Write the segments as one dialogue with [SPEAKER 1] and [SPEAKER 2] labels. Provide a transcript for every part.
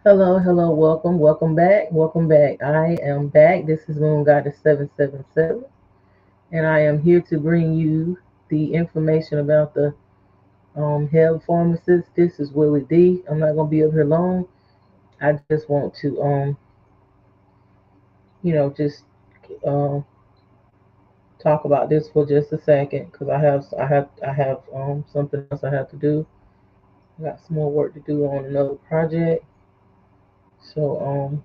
[SPEAKER 1] Hello, welcome back. I am back. This is Moon Goddess 777, and I am here to bring you the information about the Heb Pharmacist. This is Willie D. I'm not gonna be up here long. I just want to just um talk about this for just a second because I have something else I have to do. I got some more work to do on another project. So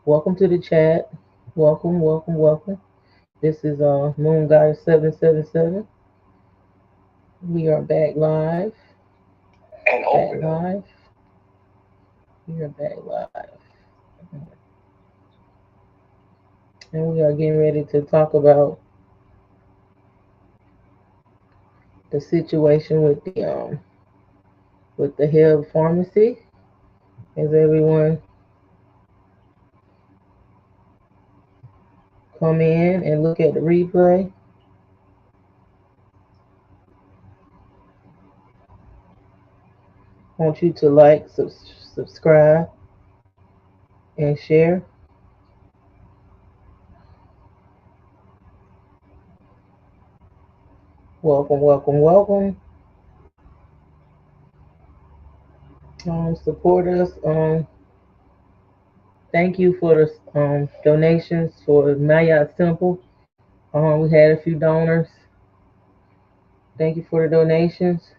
[SPEAKER 1] welcome to the chat. Welcome. This is Moon Goddess 777. We are back live. Back live. We are back live. And we are getting ready to talk about the situation with the Heb Pharmacy. As everyone come in and look at the replay. I want you to like, subscribe, and share. Welcome. Support us. Thank you for the donations for Mayat Temple. We had a few donors. Thank you for the donations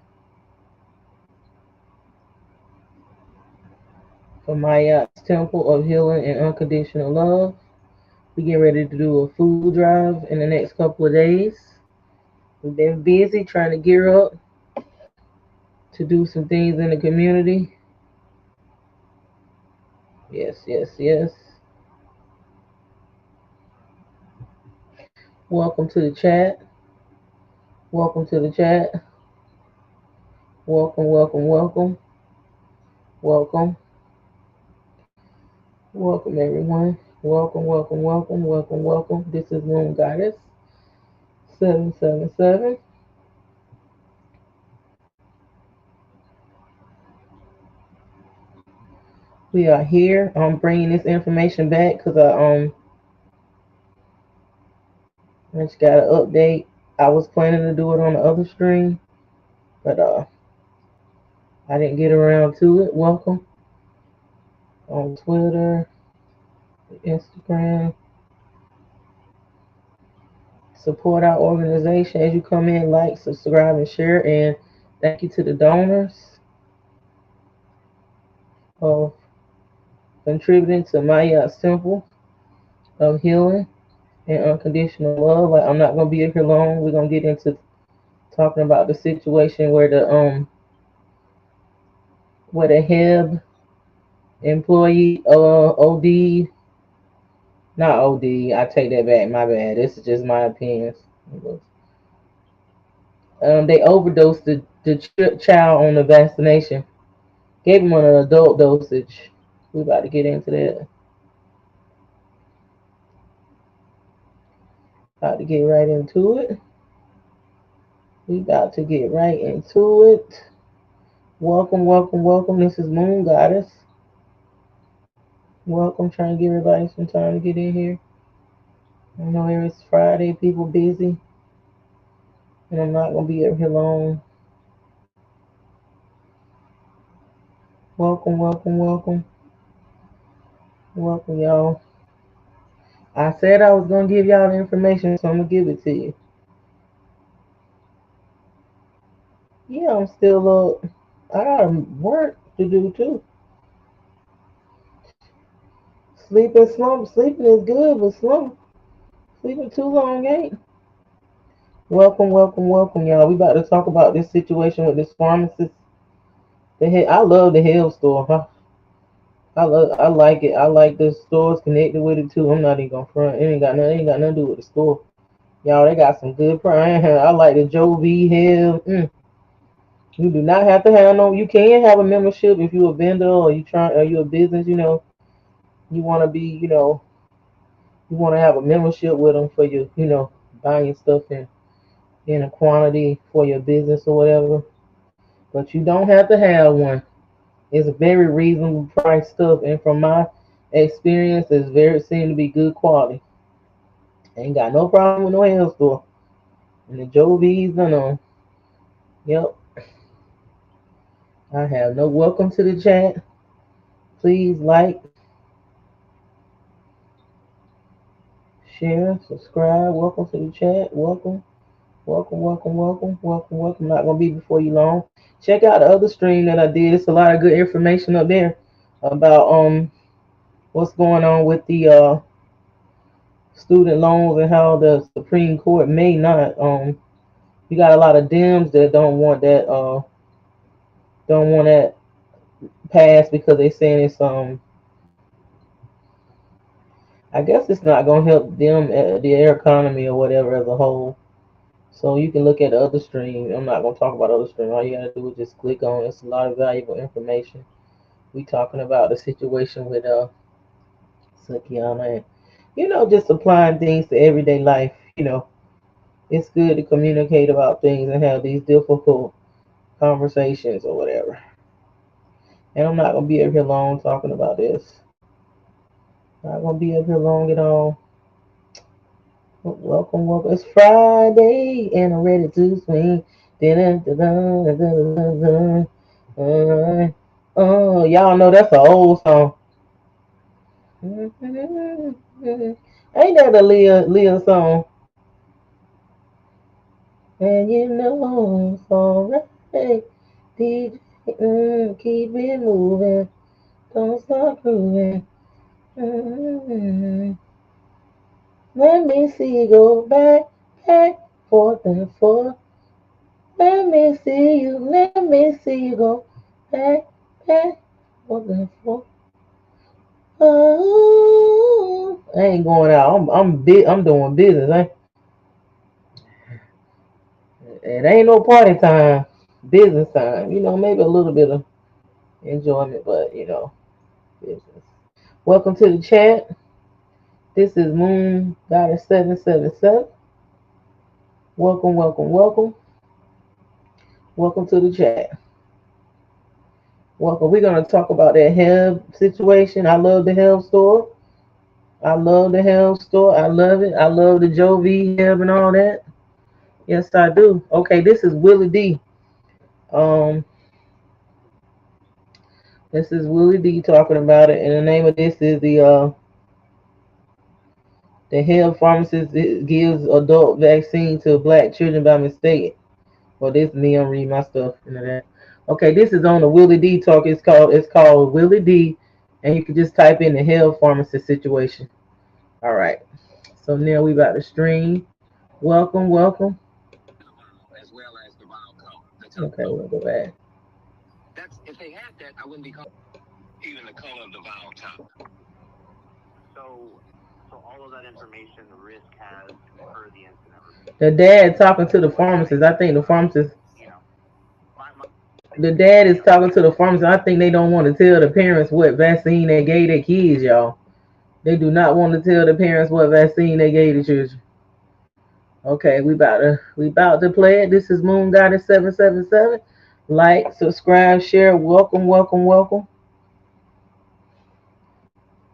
[SPEAKER 1] for Mayat's Temple of Healing and Unconditional Love. We get ready to do a food drive in the next couple of days. We've been busy trying to gear up to do some things in the community. Yes. Welcome to the chat. Welcome to the chat. Welcome. Welcome everyone. Welcome. This is Moon Goddess 777. We are here. I'm bringing this information back because I just got an update. I was planning to do it on the other stream, but I didn't get around to it. Welcome on Twitter, Instagram. Support our organization as you come in, like, subscribe, and share. And thank you to the donors of contributing to Maya's Temple of Healing and Unconditional Love. Like, I'm not gonna be here long. We're gonna get into talking about the situation where the Heb employee OD, not OD. I take that back. My bad. This is just my opinions. They overdosed the child on the vaccination. Gave him an adult dosage. We about to get into that. About to get right into it. We about to get right into it. Welcome. This is Moon Goddess. Welcome. Trying to give everybody some time to get in here. I know it's Friday. People busy. And I'm not going to be up here long. Welcome. Welcome, y'all. I said I was going to give y'all the information, so I'm going to give it to you. Yeah, I'm still I got work to do too. Sleeping is good, but sleeping too long ain't. Welcome, y'all. We about to talk about this situation with this pharmacist. I love the Heb store. Huh? I like it. I like the stores connected with it too. I'm not even gonna front. It ain't got nothing to do with the store. Y'all, they got some good price. I like the Joe V Heb. You do not have to have no. You can have a membership if you're a vendor or you a business. You want to be. You want to have a membership with them for your. Buying stuff in a quantity for your business or whatever. But you don't have to have one It's very reasonable price stuff, and from my experience, it's very seem to be good quality. Ain't got no problem with no health store. And the Joe V's and yep. I have no welcome to the chat. Please like, share, subscribe. Welcome to the chat. Welcome. Welcome, welcome, welcome, welcome, welcome. Not gonna be before you long. Check out the other stream that I did. It's a lot of good information up there about what's going on with the student loans and how the Supreme Court may not you got a lot of Dems that don't want that passed because they saying it's I guess it's not gonna help them their economy or whatever as a whole. So you can look at the other stream. I'm not gonna talk about the other stream. All you gotta do is just click on it. It's a lot of valuable information. We talking about the situation with Sukiana and just applying things to everyday life. It's good to communicate about things and have these difficult conversations or whatever. And I'm not gonna be up here long talking about this. Not gonna be up here long at all. Welcome, welcome. It's Friday and I'm ready to swing. Oh, y'all know that's an old song. Ain't that a Leah song? And you know it's alright. DJ, keep it moving. Don't stop grooving. Let me see you go back, forth and forth. Let me see you go back, forth and forth. Oh, I ain't going out. I'm doing business. It ain't no party time. Business time. Maybe a little bit of enjoyment, but business. Welcome to the chat. This is Moon Goddess 777. Welcome, welcome, welcome. Welcome to the chat. Welcome. We're gonna talk about that Heb situation. I love the Heb store. I love the Heb store. I love it. I love the Joe V Heb and all that. Yes, I do. Okay, this is Willie D. Um, this is Willie D talking about it, and the name of this is the Heb Pharmacist gives adult vaccine to black children by mistake. Well, this is me. I'm reading my stuff into that. Okay, this is on the Willie D talk. It's called Willie D, and you can just type in the Heb Pharmacist situation. All right. So now we about to stream. Welcome, welcome. Okay, we'll go back. That's if they had that, I wouldn't be calling even the color of the vial top. So all of that information the risk has per the incident. The dad talking to the pharmacist. I think the pharmacist. The dad is talking to the pharmacist. I think they don't want to tell the parents what vaccine they gave their kids, y'all. They do not want to tell the parents what vaccine they gave the children. Okay, we about to play it. This is Moon Goddess 777. Like, subscribe, share. Welcome, welcome, welcome.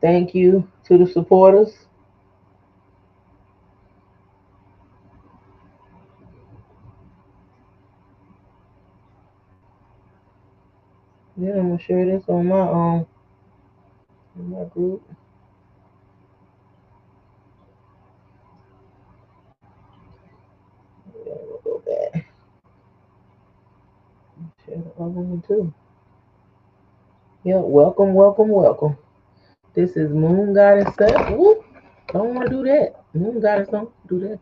[SPEAKER 1] Thank you to the supporters. Then I'm gonna share this on my group. Then we'll go back. Share the other one too. Yeah, welcome, welcome, welcome. This is Moon Goddess 7. Whoop. Don't want to do that. Moon Goddess don't do that.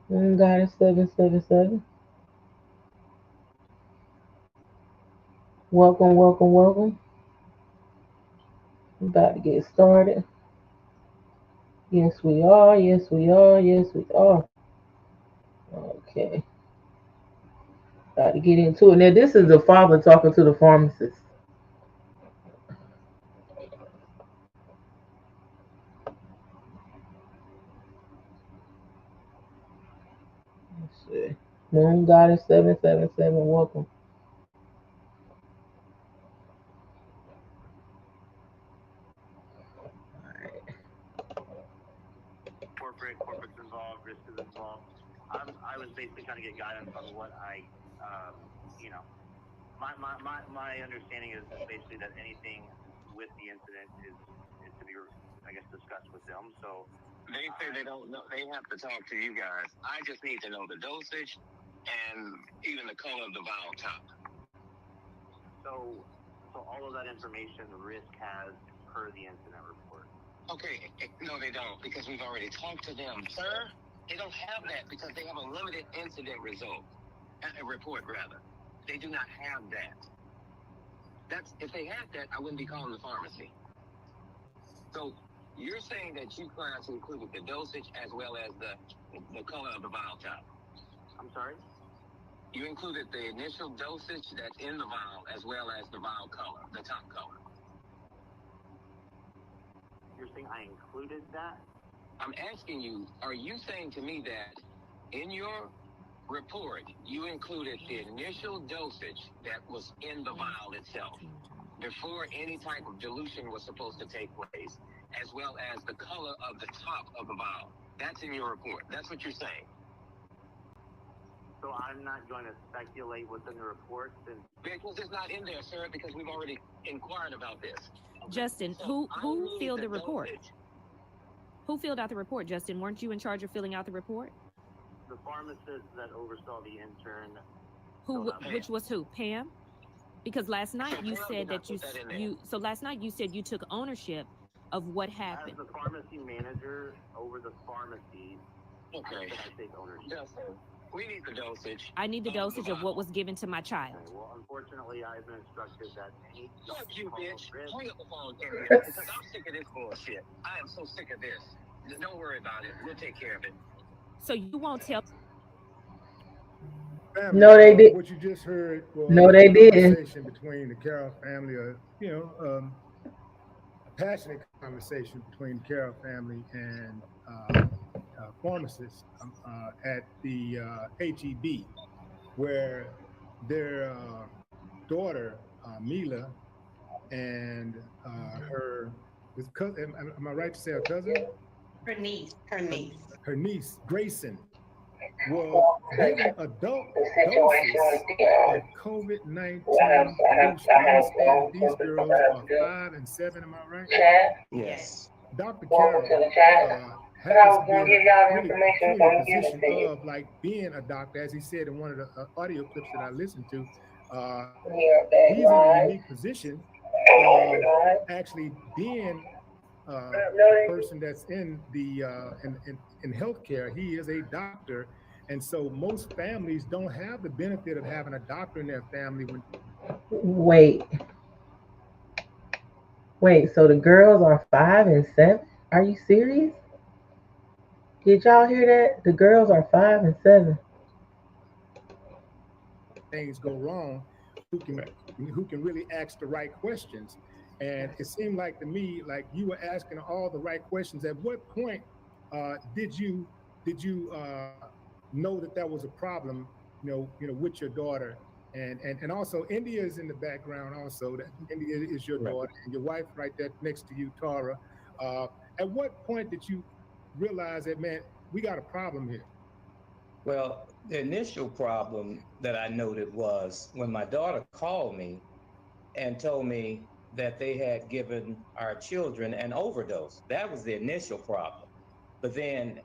[SPEAKER 1] Moon Goddess 777. Welcome, welcome, welcome. We're about to get started. Yes, we are. Yes, we are. Yes, we are. Okay. About to get into it. Now, this is the father talking to the pharmacist. Let's see. Moon Goddess 777. Welcome.
[SPEAKER 2] military, corporate's involved, risk is involved. I was basically trying to get guidance on what I, my understanding is basically that anything with the incident is to be, I guess, discussed with them. So
[SPEAKER 3] they say they don't know. They have to talk to you guys. I just need to know the dosage and even the color of the vial top.
[SPEAKER 2] So all of that information risk has per the incident report.
[SPEAKER 3] Okay, no, they don't, because we've already talked to them, sir. They don't have that because they have a limited incident report rather. They do not have that. If they had that, I wouldn't be calling the pharmacy. So you're saying that you guys included the dosage as well as the color of the vial top.
[SPEAKER 2] I'm sorry?
[SPEAKER 3] You included the initial dosage that's in the vial as well as the vial color, the top color.
[SPEAKER 2] You're saying I included that?
[SPEAKER 3] I'm asking you, are you saying to me that in your report, you included the initial dosage that was in the vial itself before any type of dilution was supposed to take place, as well as the color of the top of the vial? That's in your report. That's what you're saying.
[SPEAKER 2] So I'm not going to speculate what's in the report since...
[SPEAKER 3] Because it's not in there, sir, because we've already inquired about this.
[SPEAKER 4] Justin,
[SPEAKER 3] So
[SPEAKER 4] who filled the report?
[SPEAKER 3] Dosage.
[SPEAKER 4] Who filled out the report, Justin? Weren't you in charge of filling out the report?
[SPEAKER 2] The pharmacist that oversaw the intern.
[SPEAKER 4] Which was who? Pam? Because last night you said that so last night you said you took ownership of what happened.
[SPEAKER 2] As the pharmacy manager over the pharmacy,
[SPEAKER 3] okay.
[SPEAKER 2] I take ownership.
[SPEAKER 3] Justin, we need the dosage.
[SPEAKER 4] I need the dosage of what was given to my child.
[SPEAKER 2] Okay, well, unfortunately, I've been instructed that any...
[SPEAKER 3] Fuck you, bitch. Hang up the phone, because I'm sick of this bullshit. I am so sick of this. Don't worry about it. We'll take care of it.
[SPEAKER 4] So you won't tell...
[SPEAKER 5] Family,
[SPEAKER 1] no, they did.
[SPEAKER 5] What you just heard was
[SPEAKER 1] they
[SPEAKER 5] a
[SPEAKER 1] didn't.
[SPEAKER 5] conversation between the Carroll family, a passionate conversation between the Carroll family and pharmacists at the HEB, where their daughter Mila and her cousin, am I right to say her cousin?
[SPEAKER 6] Her niece.
[SPEAKER 5] Her niece Grayson was given adult doses of COVID-19 booster. These girls are 5 and 7, am I right?
[SPEAKER 3] Yes.
[SPEAKER 5] Dr. Carroll happens to be in a really peculiar position of like being a doctor, as he said in one of the audio clips that I listened to. He's in a unique position of actually being a person that's in the in healthcare. He is a doctor, and so most families don't have the benefit of having a doctor in their family.
[SPEAKER 1] Wait, so the girls are 5 and 7? Are you serious? Did y'all hear that? The girls are 5 and 7.
[SPEAKER 5] Things go wrong, who can really ask the right questions. And it seemed like to me, like you were asking all the right questions. At what point did you know that was a problem, with your daughter? And also India is in the background also. That India is your daughter, and your wife right there next to you, Tara. At what point did you realize that, man, we got a problem here?
[SPEAKER 7] Well, the initial problem that I noted was when my daughter called me and told me that they had given our children an overdose. That was the initial problem. But then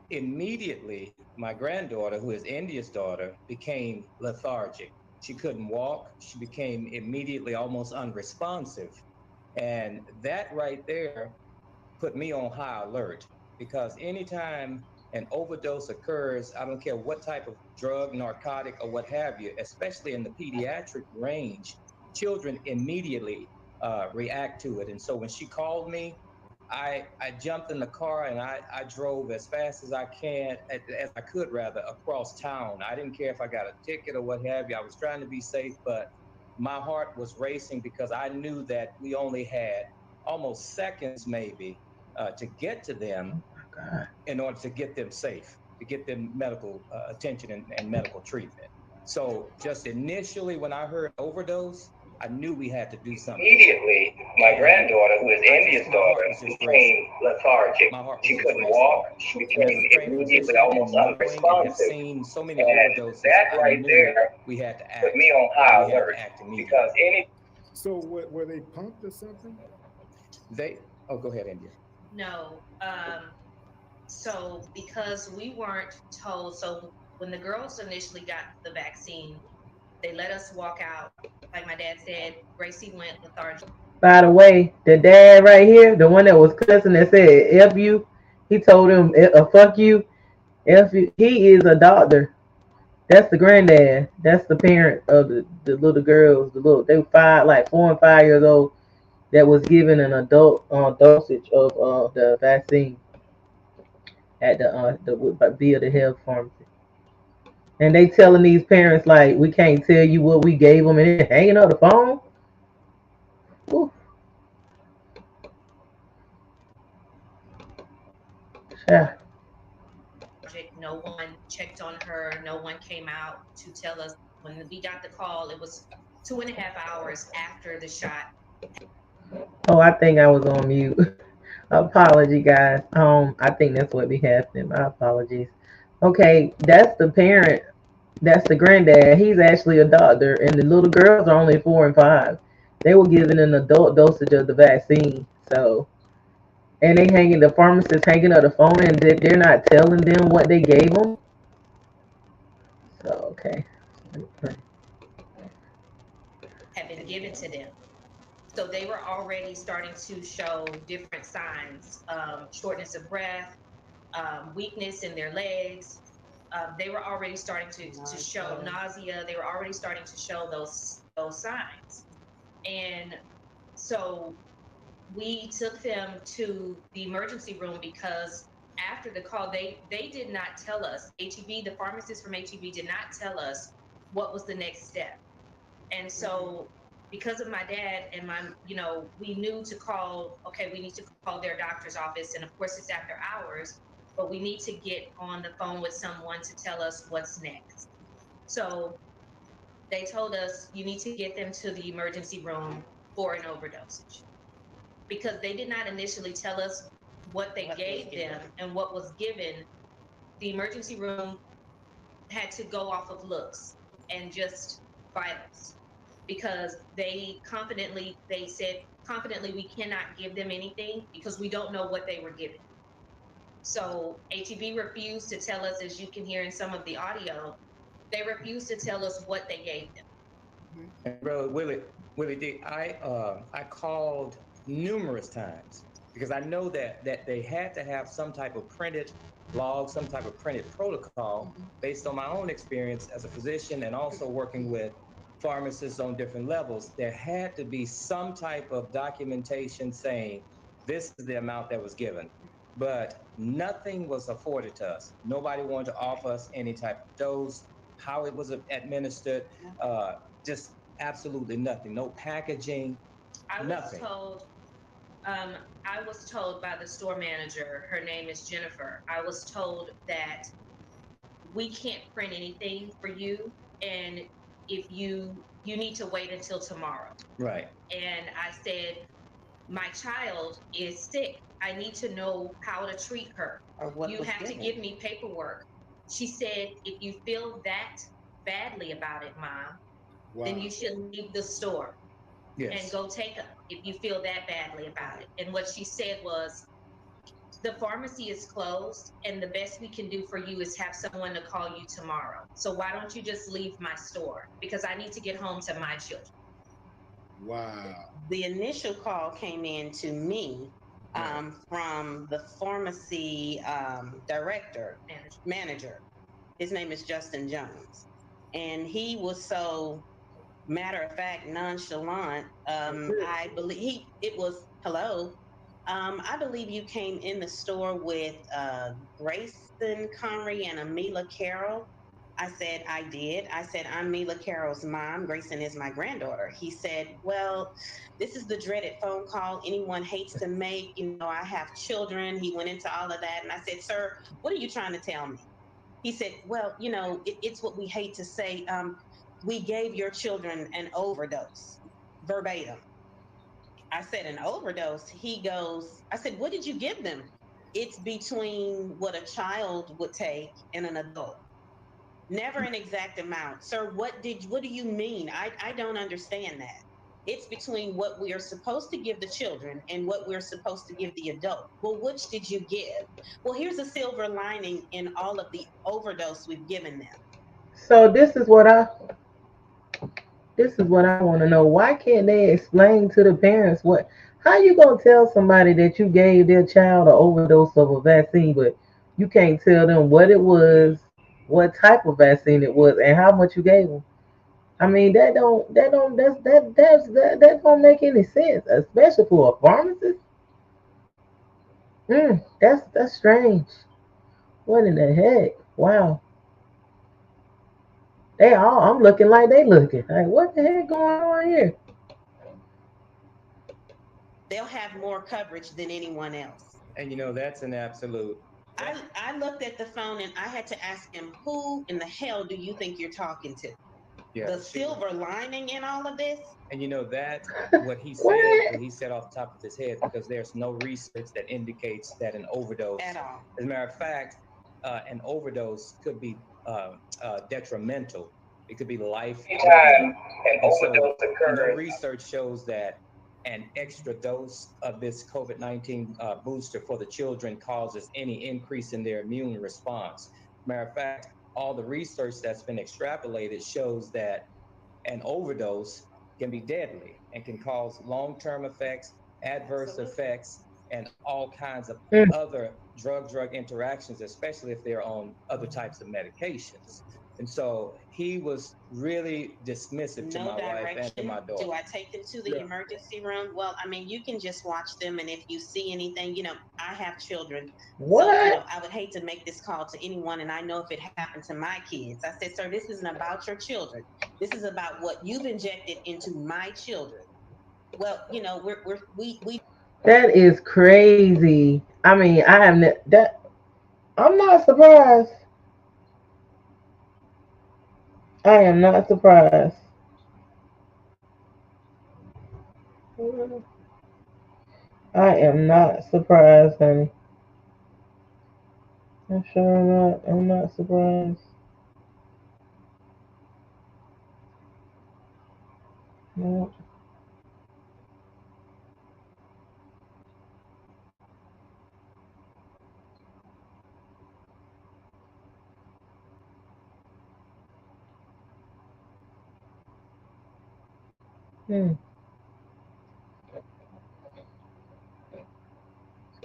[SPEAKER 7] immediately, my granddaughter, who is India's daughter, became lethargic. She couldn't walk. She became immediately almost unresponsive. And that right there put me on high alert, because anytime an overdose occurs, I don't care what type of drug, narcotic, or what have you, especially in the pediatric range, children immediately react to it. And so when she called me, I jumped in the car and I drove as fast as I could across town. I didn't care if I got a ticket or what have you. I was trying to be safe, but my heart was racing because I knew that we only had almost seconds maybe to get to them in order to get them safe, to get them medical attention and medical treatment. So just initially when I heard overdose, I knew we had to do something.
[SPEAKER 3] Immediately, my granddaughter, who is India's daughter, became lethargic. She couldn't walk. She became immediately almost unresponsive.
[SPEAKER 7] Seen so many
[SPEAKER 3] And
[SPEAKER 7] overdoses.
[SPEAKER 3] that right there
[SPEAKER 7] we had to act.
[SPEAKER 3] put me on high
[SPEAKER 7] We had
[SPEAKER 3] alert
[SPEAKER 7] to act immediately.
[SPEAKER 3] because any.
[SPEAKER 5] So were they pumped or something?
[SPEAKER 7] Go ahead, India.
[SPEAKER 6] No. So because we weren't told, so when the girls initially got the vaccine, they let us walk out. Like my dad said, Gracie went lethargic.
[SPEAKER 1] By the way, the dad right here, the one that was cussing that said F you, he told him fuck you, F you. He is a doctor. That's the granddad. That's the parent of the little girls. They were 4 and 5 years old that was given an adult dosage of the vaccine at the via the Heb Pharmacist. And they telling these parents like we can't tell you what we gave them and then hanging up the phone. Ooh. Yeah.
[SPEAKER 6] No one checked on her. No one came out to tell us. When we got the call, it was 2.5 hours after the shot.
[SPEAKER 1] Oh, I think I was on mute. Apology, guys. I think that's what be happening. My apologies. Okay, that's the parent. That's the granddad. He's actually a doctor, and the little girls are only 4 and 5. They were given an adult dosage of the vaccine. So, and the pharmacist hanging up the phone, and they're not telling them what they gave them. So, okay.
[SPEAKER 6] Had been given to them. So they were already starting to show different signs, shortness of breath, weakness in their legs. They were already starting to show nausea. They were already starting to show those signs. And so we took them to the emergency room because after the call, they did not tell us. HEB, the pharmacist from HEB did not tell us what was the next step. And so because of my dad and we knew to call, okay, we need to call their doctor's office. And of course it's after hours, but we need to get on the phone with someone to tell us what's next. So they told us you need to get them to the emergency room for an overdosage because they did not initially tell us what they gave them and what was given. The emergency room had to go off of looks and just vitals because they said confidently we cannot give them anything because we don't know what they were given. So HEB refused to tell us, as you can hear in some of the audio, they refused to tell us what they gave them.
[SPEAKER 7] And Brother Willie, I called numerous times because I know that they had to have some type of printed log, some type of printed protocol based on my own experience as a physician and also working with pharmacists on different levels. There had to be some type of documentation saying this is the amount that was given, but nothing was afforded to us. Nobody wanted to offer us any type of dose, how it was administered, just absolutely nothing. No packaging, nothing.
[SPEAKER 6] I was told by the store manager, her name is Jennifer, I was told that we can't print anything for you, and if you need to wait until tomorrow.
[SPEAKER 7] Right.
[SPEAKER 6] And I said, my child is sick. I need to know how to treat her. You have to give me paperwork. She said, if you feel that badly about it, Mom, then you should leave the store. Yes. And go take them if you feel that badly about it. And what she said was, the pharmacy is closed and the best we can do for you is have someone to call you tomorrow. So why don't you just leave my store? Because I need to get home to my children.
[SPEAKER 5] Wow.
[SPEAKER 8] The initial call came in to me from the pharmacy manager. His name is Justin Jones. And he was so matter of fact, nonchalant. I believe it was, hello. I believe you came in the store with Grayson Connery and Amila Carroll. I said, I did. I said, I'm Mila Carroll's mom. Grayson is my granddaughter. He said, well, this is the dreaded phone call anyone hates to make. I have children. He went into all of that. And I said, sir, what are you trying to tell me? He said, well, it's what we hate to say. We gave your children an overdose. verbatim. I said an overdose. He goes, I said, what did you give them? It's between what a child would take and an adult. Never an exact amount. Sir, what do you mean? I don't understand that. It's between what we are supposed to give the children and what we're supposed to give the adult. Well, which did you give? Well, here's a silver lining in all of the overdose we've given them.
[SPEAKER 1] So this is what I want to know. Why can't they explain to the parents what? How you gonna tell somebody that you gave their child an overdose of a vaccine, but you can't tell them what it was, what type of vaccine it was, and how much you gave them? I mean, that don't make any sense, especially for a pharmacist. That's strange. What in the heck? Wow. I'm looking like they looking. Like, what the heck going on here?
[SPEAKER 8] They'll have more coverage than anyone else.
[SPEAKER 7] And that's an absolute.
[SPEAKER 8] I looked at the phone and I had to ask him, who in the hell do you think you're talking to?
[SPEAKER 7] Yeah,
[SPEAKER 8] the silver lining in all of this.
[SPEAKER 7] And that what he said off the top of his head, because there's no research that indicates that an overdose
[SPEAKER 8] at all.
[SPEAKER 7] As a matter of fact, an overdose could be detrimental. It could be life-threatening. And so, research shows that an extra dose of this COVID-19 booster for the children causes any increase in their immune response. Matter of fact, all the research that's been extrapolated shows that an overdose can be deadly and can cause long-term effects, adverse effects, and all kinds of other drug interactions, especially if they're on other types of medications. And so he was really dismissive to my wife and to my daughter.
[SPEAKER 8] Do I take them to the emergency room? Well, I mean, you can just watch them, and if you see anything, I have children.
[SPEAKER 1] What?
[SPEAKER 8] So, I would hate to make this call to anyone, and I know if it happened to my kids. I said, sir, this isn't about your children. This is about what you've injected into my children. Well, we.
[SPEAKER 1] That is crazy. I mean, I'm not surprised. I am not surprised. I am not surprised, honey. I'm sure not. I'm not surprised. No.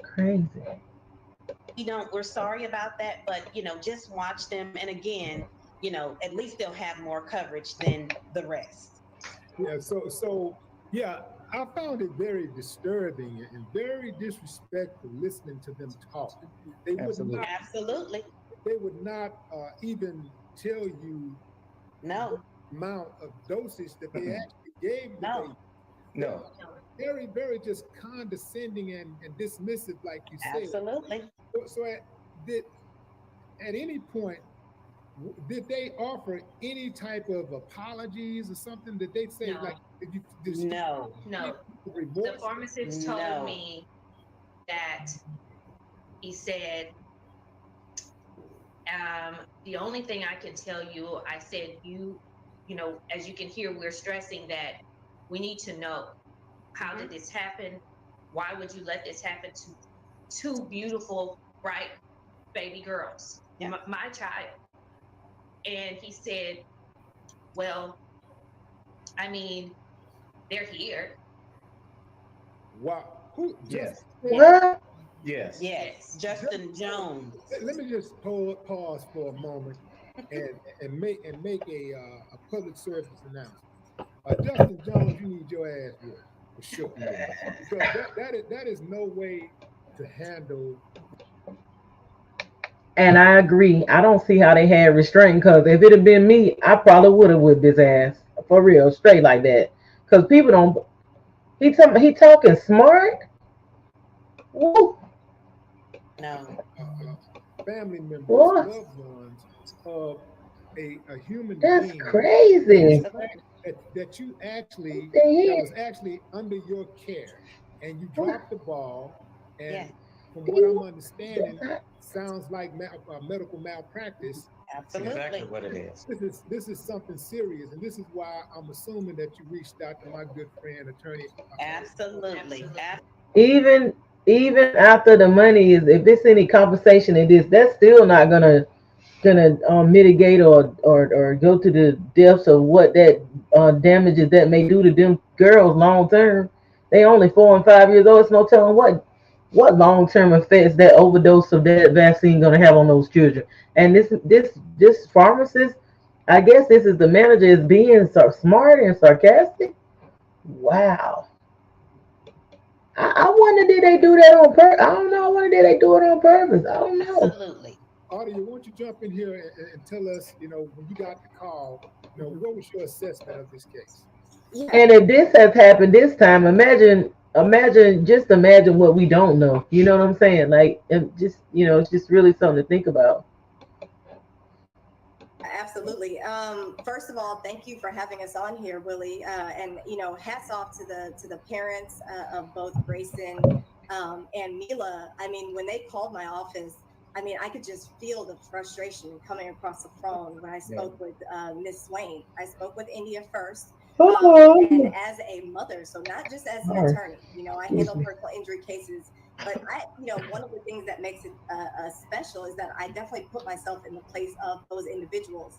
[SPEAKER 1] Crazy.
[SPEAKER 8] We're sorry about that, but just watch them, and again, at least they'll have more coverage than the rest.
[SPEAKER 5] Yeah, so yeah, I found it very disturbing and very disrespectful listening to them talk. They
[SPEAKER 8] Absolutely.
[SPEAKER 5] They would not even tell you
[SPEAKER 8] the
[SPEAKER 5] amount of dosage that they actually gave.
[SPEAKER 7] No.
[SPEAKER 5] Very, very just condescending and dismissive, like you said.
[SPEAKER 8] Absolutely.
[SPEAKER 5] So at any point, did they offer any type of apologies or something? Did they say
[SPEAKER 6] no? The pharmacist told me that he said, the only thing I can tell you, I said, as you can hear, we're stressing that we need to know, how did this happen? Why would you let this happen to two beautiful, bright baby girls, my child? And he said, well, I mean, they're here.
[SPEAKER 5] Wow. Who?
[SPEAKER 7] Yes.
[SPEAKER 1] What?
[SPEAKER 8] Yes. Justin Jones.
[SPEAKER 5] Let me just pause for a moment and make a public service announcement. Justin Jones, you need your ass here for sure. Because that is no way to handle.
[SPEAKER 1] And I agree. I don't see how they had restraint, because if it had been me, I probably would have whipped his ass for real, straight like that. Because people don't. He talking smart. Woo.
[SPEAKER 8] No.
[SPEAKER 5] Family members, loved ones of a human being.
[SPEAKER 1] That's crazy.
[SPEAKER 5] that you actually,
[SPEAKER 1] Yeah.
[SPEAKER 5] that was actually under your care, and you dropped the ball, and
[SPEAKER 8] Yeah.
[SPEAKER 5] from what I'm understanding, sounds like medical malpractice.
[SPEAKER 7] Exactly
[SPEAKER 8] Absolutely.
[SPEAKER 7] what it is.
[SPEAKER 5] This is something serious, and this is why I'm assuming that you reached out to my good friend, attorney.
[SPEAKER 8] Absolutely.
[SPEAKER 1] Even even after the money is, if it's any compensation in this, that's still not gonna mitigate or go to the depths of what that damages that may do to them girls long term. They only 4 and 5 years old. It's no telling what long term effects that overdose of that vaccine gonna have on those children. And this pharmacist, I guess this is the manager, is being so smart and sarcastic. Wow. I wonder did they do that on purpose? I don't know. I wonder did they do it on purpose? I don't know.
[SPEAKER 8] Absolutely.
[SPEAKER 5] Audie, won't you jump in here and tell us, when you got the call, what was your assessment of this case?
[SPEAKER 1] And if this has happened this time, just imagine what we don't know. You know what I'm saying? Like, just it's just really something to think about.
[SPEAKER 9] Absolutely. First of all, thank you for having us on here, Willie. And hats off to the parents of both Grayson and Mila. I mean, when they called my office, I mean, I could just feel the frustration coming across the phone when I spoke with Miss Swain. I spoke with India first. And
[SPEAKER 1] Oh,
[SPEAKER 9] as a mother, so not just as an
[SPEAKER 1] sorry.
[SPEAKER 9] attorney, I
[SPEAKER 1] Excuse
[SPEAKER 9] handle
[SPEAKER 1] me.
[SPEAKER 9] personal injury cases, but one of the things that makes it special is that I definitely put myself in the place of those individuals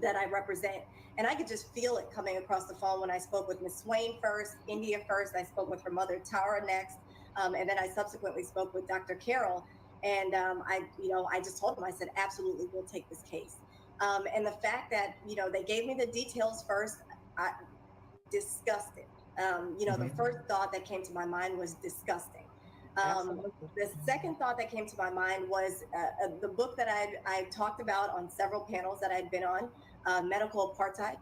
[SPEAKER 9] that I represent. And I could just feel it coming across the phone when I spoke with Miss Swain first, India first. I spoke with her mother, Tara, next. And then I subsequently spoke with Dr. Carroll. And I just told them, I said, absolutely, we'll take this case. And the fact that, they gave me the details first, I disgusted. The first thought that came to my mind was disgusting. The second thought that came to my mind was the book that I talked about on several panels that I'd been on, Medical Apartheid.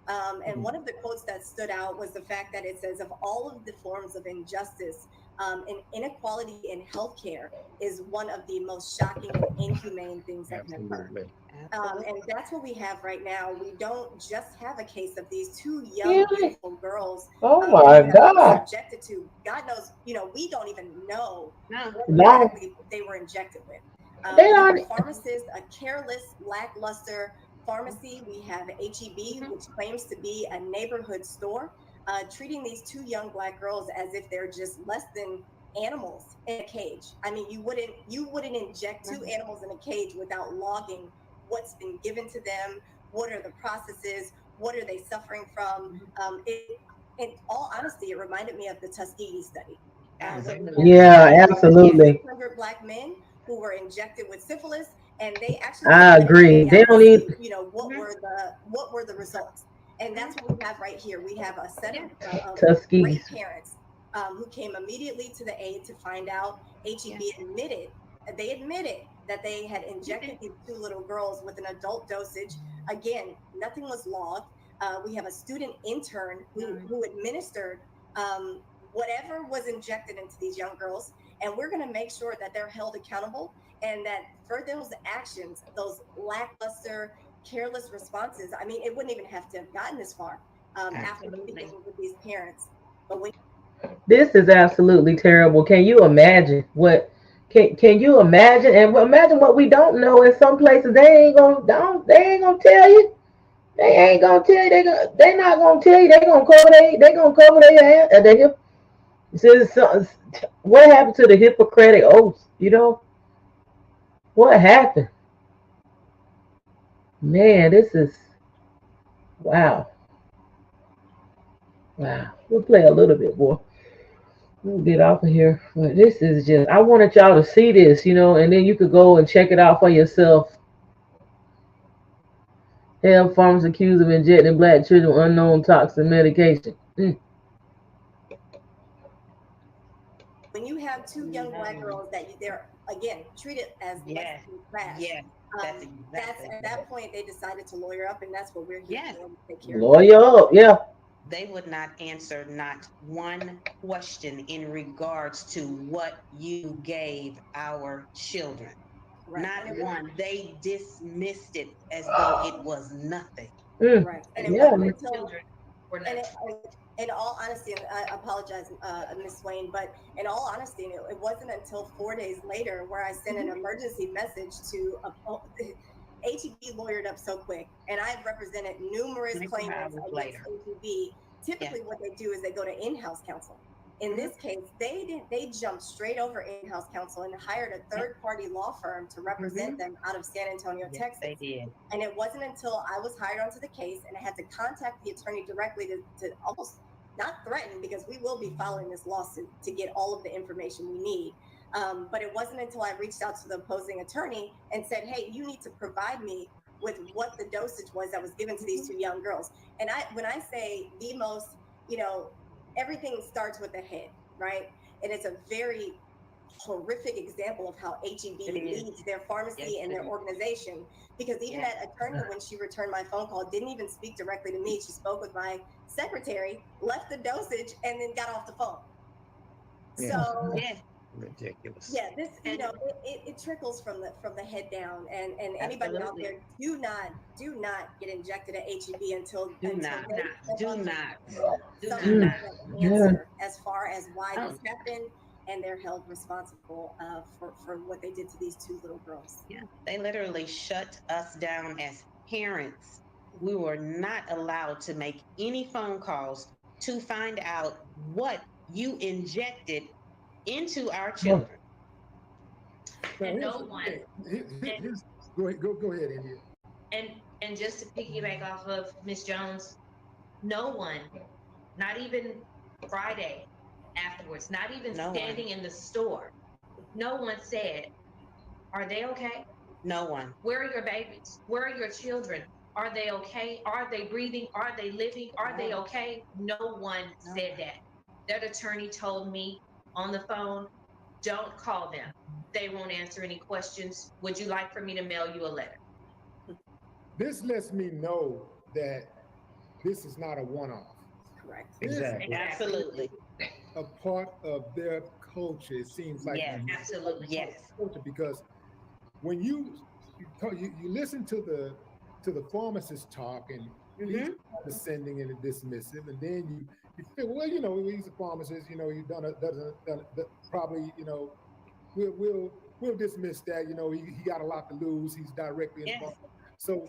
[SPEAKER 9] And one of the quotes that stood out was the fact that it says, of all of the forms of injustice, and inequality in healthcare is one of the most shocking and inhumane things that can occur. And that's what we have right now. We don't just have a case of these two young,
[SPEAKER 1] Really?
[SPEAKER 9] beautiful girls
[SPEAKER 1] Oh my
[SPEAKER 9] that are being
[SPEAKER 1] God.
[SPEAKER 9] subjected to, God knows, we don't even know what
[SPEAKER 1] No,
[SPEAKER 9] exactly they were injected with.
[SPEAKER 1] they
[SPEAKER 9] We have
[SPEAKER 1] don't.
[SPEAKER 9] a pharmacist, a careless, lackluster pharmacy. We have HEB, which claims to be a neighborhood store, treating these two young Black girls as if they're just less than animals in a cage. I mean, you wouldn't inject two animals in a cage without logging what's been given to them, what are the processes, what are they suffering from. In all honesty, it reminded me of the Tuskegee study.
[SPEAKER 1] Yeah, absolutely.
[SPEAKER 9] 600 Black men who were injected with syphilis, and they actually
[SPEAKER 1] I
[SPEAKER 9] let
[SPEAKER 1] agree.
[SPEAKER 9] everybody
[SPEAKER 1] They
[SPEAKER 9] out to
[SPEAKER 1] don't
[SPEAKER 9] see,
[SPEAKER 1] even.
[SPEAKER 9] what were the results. And that's what we have right here. We have a set of
[SPEAKER 1] Tuskegee.
[SPEAKER 9] great parents who came immediately to the aid to find out. HEB admitted that they had injected these two little girls with an adult dosage. Again, nothing was logged. We have a student intern who administered whatever was injected into these young girls, and we're going to make sure that they're held accountable, and that for those actions, those lackluster, careless responses, I mean, it wouldn't even have to have gotten this far after speaking with these parents. But when
[SPEAKER 1] This is absolutely terrible. Can you imagine what? Can you imagine? And imagine what we don't know. In some places, they ain't gonna tell you. They ain't gonna tell you. They not gonna tell you. They gonna cover their ass. Their hip. What happened to the Hippocratic oath? What happened? Man, this is wow. Wow. We'll play a little bit more. We'll get off of here. But this is just, I wanted y'all to see this, and then you could go and check it out for yourself. Heb Pharmacist accused of injecting Black children with unknown toxin medication.
[SPEAKER 9] you have two young Black girls that they're again treated as less than trash. That's at that point they decided to lawyer up, and that's what we're here for, to take care of.
[SPEAKER 1] Lawyer up, yeah.
[SPEAKER 8] They would not answer not one question in regards to what you gave our children. Not one. They dismissed it as though it was nothing.
[SPEAKER 9] Right. And it
[SPEAKER 1] Yeah.
[SPEAKER 9] wasn't until,
[SPEAKER 6] Children were not.
[SPEAKER 9] in all honesty, and I apologize, Miss Swain, but in all honesty, it wasn't until 4 days later where I sent an emergency message to HEB lawyered up so quick, and I've represented numerous claimants against HEB. Typically, what they do is they go to in-house counsel. In this case, they didn't. They jumped straight over in-house counsel and hired a third-party law firm to represent them out of San Antonio, Texas.
[SPEAKER 8] They did.
[SPEAKER 9] And it wasn't until I was hired onto the case and I had to contact the attorney directly to almost not threaten, because we will be filing this lawsuit to get all of the information we need. But it wasn't until I reached out to the opposing attorney and said, hey, you need to provide me with what the dosage was that was given to these two young girls. And when I say the most, everything starts with the head, right? And it's a very horrific example of how HEB leads their pharmacy and their organization, because even that attorney, when she returned my phone call, didn't even speak directly to me. She spoke with my secretary, left the dosage, and then got off the phone. So
[SPEAKER 7] ridiculous.
[SPEAKER 9] Yeah, this it trickles from the head down, and anybody out there, do not get injected at HEB until
[SPEAKER 8] not
[SPEAKER 9] answer as far as why this happened, and they're held responsible for what they did to these two little girls.
[SPEAKER 8] Yeah, they literally shut us down as parents. We were not allowed to make any phone calls to find out what you injected into our children.
[SPEAKER 6] And no one.
[SPEAKER 5] Go ahead, India.
[SPEAKER 6] And just to piggyback off of Miss Jones, no one, not even Friday afterwards, not even standing in the store, no one said, are they okay?
[SPEAKER 8] No one.
[SPEAKER 6] Where are your babies? Where are your children? Are they okay? Are they breathing? Are they living? Are they okay? No one said that. That attorney told me on the phone, don't call them. They won't answer any questions. Would you like for me to mail you a letter?
[SPEAKER 5] This lets me know that this is not a one-off.
[SPEAKER 9] Correct.
[SPEAKER 8] Exactly. Absolutely.
[SPEAKER 5] A part of their culture. It seems like
[SPEAKER 6] absolutely.
[SPEAKER 8] Yes.
[SPEAKER 5] Culture, because when you listen to the pharmacist talk, and he's condescending and dismissive, and then you feel, well, he's a pharmacist, he doesn't probably, we'll dismiss that, he got a lot to lose, he's directly involved. So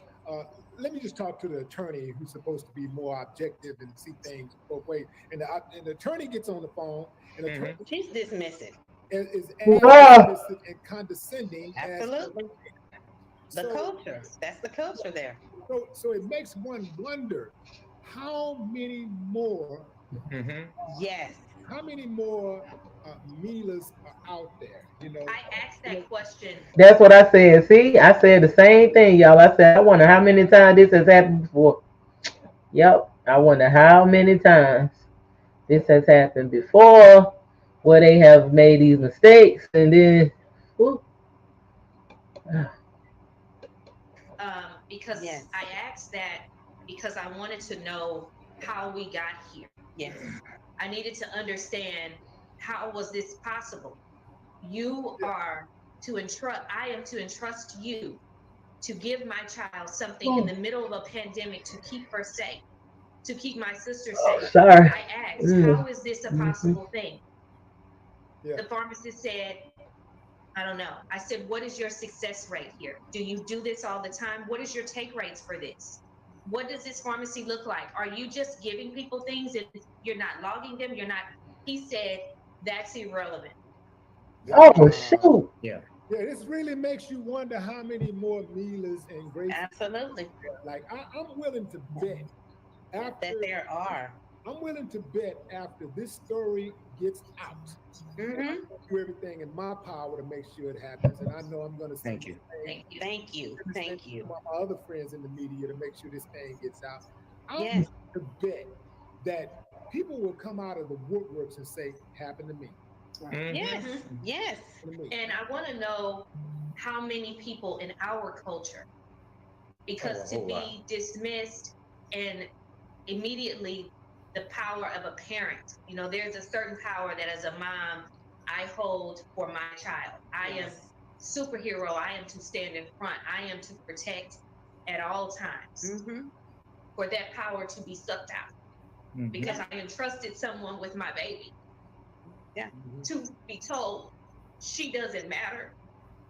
[SPEAKER 5] let me just talk to the attorney, who's supposed to be more objective and see things both ways. And the attorney gets on the phone, and
[SPEAKER 8] she's dismissive.
[SPEAKER 5] Is dismissive and condescending.
[SPEAKER 8] Absolutely. The culture. That's the culture there.
[SPEAKER 5] So it makes one wonder how many more.
[SPEAKER 8] Yes.
[SPEAKER 5] How many more Milas are out there?
[SPEAKER 6] I asked that question.
[SPEAKER 1] That's what I said. See, I said the same thing, y'all. I said, I wonder how many times this has happened before. Yep, I wonder how many times this has happened before, where they have made these mistakes, and then,
[SPEAKER 6] because I asked that because I wanted to know how we got here.
[SPEAKER 8] Yes.
[SPEAKER 6] I needed to understand, how was this possible? You are to entrust, I am to entrust you to give my child something in the middle of a pandemic to keep her safe, to keep my sister safe.
[SPEAKER 1] Sorry.
[SPEAKER 6] I asked, how is this a possible thing? The pharmacist said, I don't know. I said, what is your success rate here? Do you do this all the time? What is your take rates for this? What does this pharmacy look like? Are you just giving people things and you're not logging them? You're not. He said, that's irrelevant.
[SPEAKER 1] Oh, shoot.
[SPEAKER 5] Yeah, this really makes you wonder how many more Milas and Graces.
[SPEAKER 8] Absolutely.
[SPEAKER 5] Like, I'm willing to bet
[SPEAKER 8] that there are.
[SPEAKER 5] I'm willing to bet after this story gets out, I do everything in my power to make sure it happens. And I know I'm going to
[SPEAKER 8] Thank you.
[SPEAKER 5] My other friends in the media to make sure this thing gets out. I'm willing to bet that people will come out of the woodworks and say, happened to me.
[SPEAKER 8] Yes.
[SPEAKER 6] And I want to know how many people in our culture, because to be dismissed and immediately the power of a parent, there's a certain power that as a mom I hold for my child. I am superhero. I am to stand in front. I am to protect at all times. for that power to be sucked out. Because I entrusted someone with my baby.
[SPEAKER 8] Yeah.
[SPEAKER 6] To be told she doesn't matter.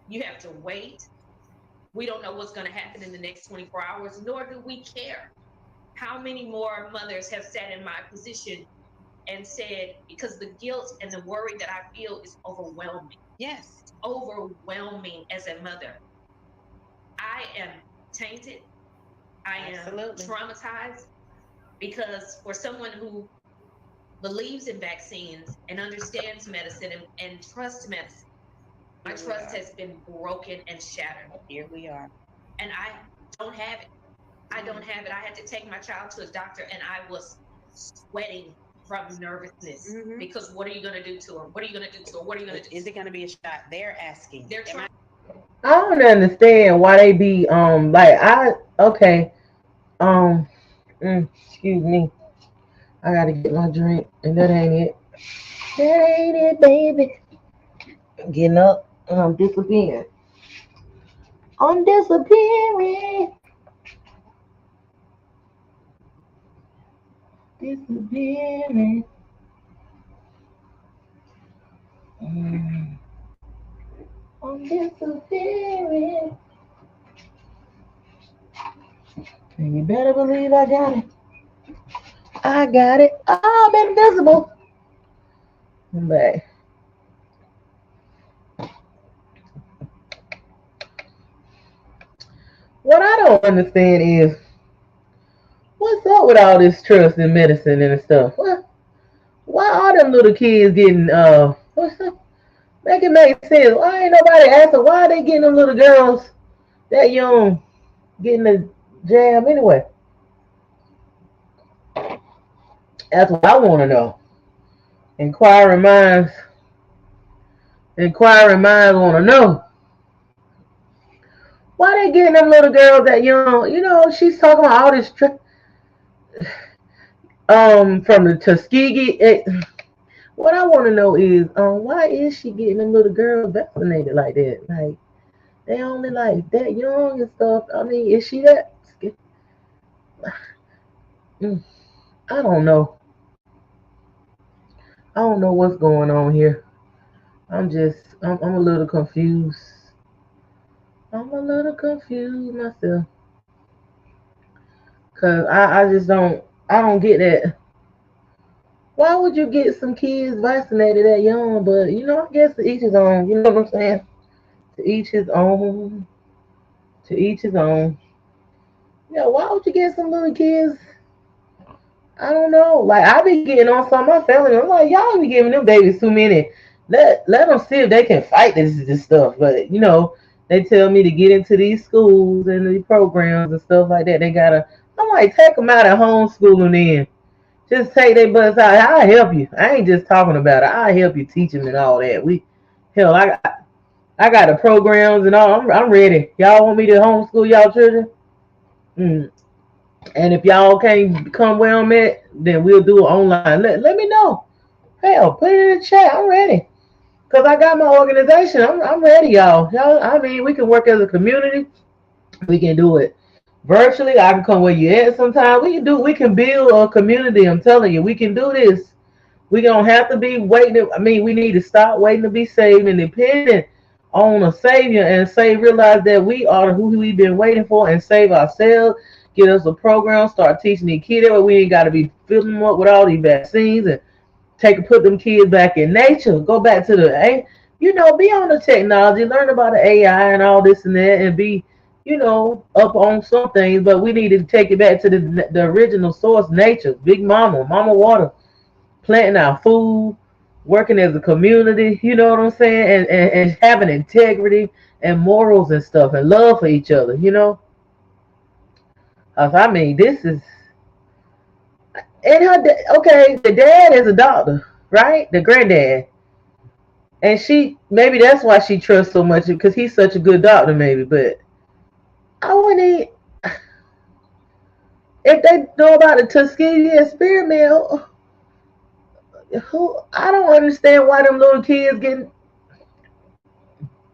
[SPEAKER 6] You have to wait. We don't know what's going to happen in the next 24 hours, nor do we care. How many more mothers have sat in my position and said, because the guilt and the worry that I feel is overwhelming.
[SPEAKER 8] Yes.
[SPEAKER 6] Overwhelming as a mother. I am tainted. I am traumatized, because for someone who believes in vaccines and understands medicine and trusts medicine, my trust has been broken and shattered.
[SPEAKER 8] Here we are.
[SPEAKER 6] And I don't have it. I don't have it. I had to take my child to a doctor and I was sweating from nervousness because what are you going to do to her? What are you going to do to her? What are you going to do?
[SPEAKER 8] Is it going to be a shot? They're asking.
[SPEAKER 6] They're trying.
[SPEAKER 1] I don't understand why they be excuse me. I gotta get my drink and that ain't it. That ain't it, baby. I'm getting up and I'm disappearing. I'm disappearing. Disappearing. I'm disappearing. And you better believe I got it. I got it. I'm invisible. I'm back. What I don't understand is what's up with all this trust in medicine and stuff. Why are them little kids getting make it make sense? Why ain't nobody asking why are they getting them little girls that young getting the jab anyway? That's what I want to know. Inquiring minds want to know. Why they getting them little girls that young? You know, she's talking about all this from the Tuskegee. What I want to know is why is she getting them little girls vaccinated like that? Like they only like that young and stuff. I mean, is she that? I don't know. I don't know what's going on here. I'm a little confused. I'm a little confused myself. Cause I just I don't get that. Why would you get some kids vaccinated that young? But you know, I guess to each his own. You know what I'm saying? To each his own. To each his own. Yeah, why would you get some little kids? I don't know. Like I be getting on some of my family. I'm like, y'all be giving them babies too many. Let them see if they can fight this stuff. But you know, they tell me to get into these schools and these programs and stuff like that. They gotta. I'm like, take them out of homeschooling then. Just take their butts out. I'll help you. I ain't just talking about it. I'll help you teach them and all that. Hell, I got the programs and all. I'm ready. Y'all want me to homeschool y'all children? And if y'all can't come where I'm at, then we'll do it online. Let me know. Hell, put it in the chat. I'm ready. Because I got my organization. I'm ready, y'all. I mean, we can work as a community. We can do it virtually. I can come where you at sometime. We can build a community. I'm telling you, we can do this. We don't have to be waiting. I mean, we need to stop waiting to be saved and dependent on a savior and realize that we are who we've been waiting for and save ourselves. Get us a program, start teaching these kids that we ain't got to be filling them up with all these vaccines and put them kids back in nature. Go back to be on the technology, learn about the AI and all this and that, and be, up on some things. But we need to take it back to the original source, nature, Big Mama, Mama Water, planting our food, working as a community. You know what I'm saying, and having integrity and morals and stuff, and love for each other. I mean, this is. And okay, the dad is a doctor, right? The granddad. And maybe that's why she trusts so much, because he's such a good doctor, maybe. But I wouldn't. If they know about the Tuskegee experiment, I don't understand why them little kids getting.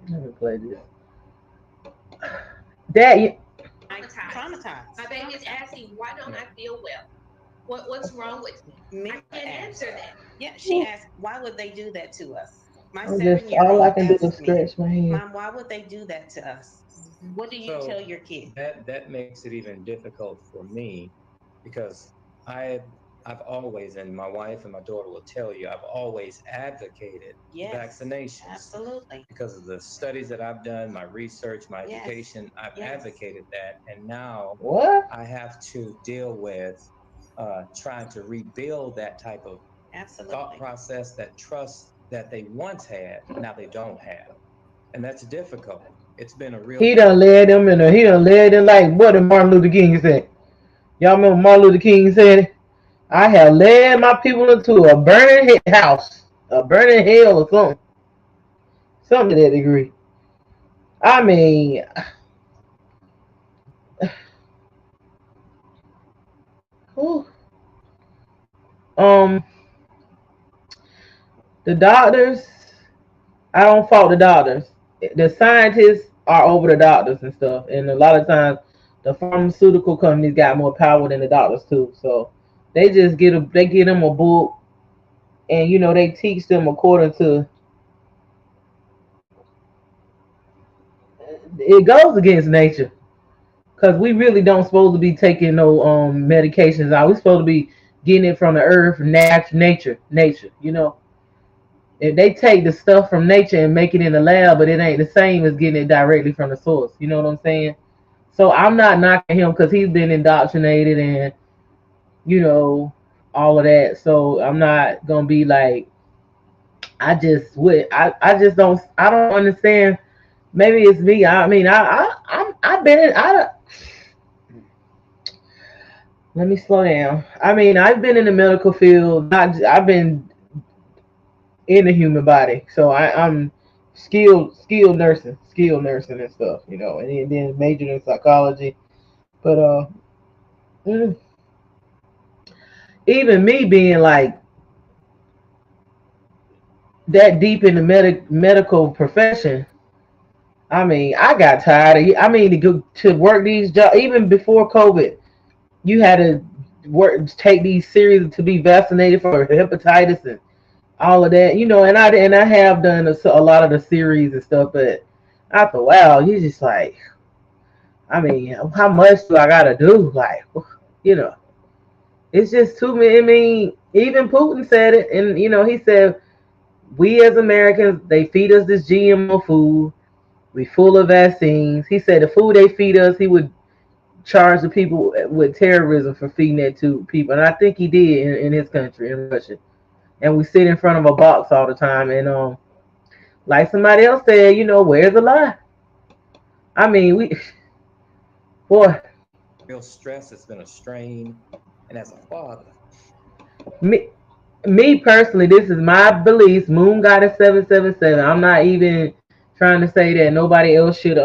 [SPEAKER 1] Let me play this.
[SPEAKER 6] Traumatized. My baby is asking, why don't I feel well. What's wrong with me? I can't answer that.
[SPEAKER 8] Yeah, she asked, why would they do that to us? My
[SPEAKER 1] all I
[SPEAKER 8] 7-year-old
[SPEAKER 1] can do is
[SPEAKER 8] asked me,
[SPEAKER 1] stretch my hand.
[SPEAKER 8] Mom, why would they do that to us? What do you tell your kids?
[SPEAKER 7] That makes it even difficult for me, because I've always, and my wife and my daughter will tell you, I've always advocated vaccinations.
[SPEAKER 8] Absolutely.
[SPEAKER 7] Because of the studies that I've done, my research, my education, I've advocated that. And now I have to deal with trying to rebuild that type of thought process, that trust that they once had, now they don't have. And that's difficult. It's been a real.
[SPEAKER 1] He done led them like what did Martin Luther King said? Y'all remember Martin Luther King said, I have led my people into a burning house, a burning hell or something. Something to that degree. I mean, whew. um, the doctors, I don't fault the doctors. The scientists are over the doctors and stuff, and a lot of times the pharmaceutical companies got more power than the doctors too. So they just get them a book, and they teach them according to. It goes against nature, because we really don't supposed to be taking no medications out. We're supposed to be getting it from the earth, nature. If they take the stuff from nature and make it in the lab, but it ain't the same as getting it directly from the source. You know what I'm saying? So I'm not knocking him because he's been indoctrinated and all of that. So I'm not gonna be like, I just don't understand. Maybe it's me. I mean, I've been in. Let me slow down. I mean, I've been in the medical field. I've been in the human body, so I'm skilled nursing and stuff. And then majored in psychology. But mm, even me being like that deep in the medical profession, I mean, I got tired of. I mean, to work these jobs even before COVID, you had to take these series to be vaccinated for hepatitis and all of that, and I have done a lot of the series and stuff, but after a while, you just like, I mean, how much do I gotta do? Like, you know, it's just too many. I mean, even Putin said it, and he said we as Americans, they feed us this GMO food. We full of vaccines. He said the food they feed us, he would charge the people with terrorism for feeding that to people, and I think he did in his country, in Russia. And we sit in front of a box all the time, and like somebody else said, where's the lie? I mean, boy,
[SPEAKER 7] Real stress. It's been a strain, and as a father,
[SPEAKER 1] me personally, this is my beliefs. Moon Goddess 777. I'm not even trying to say that nobody else should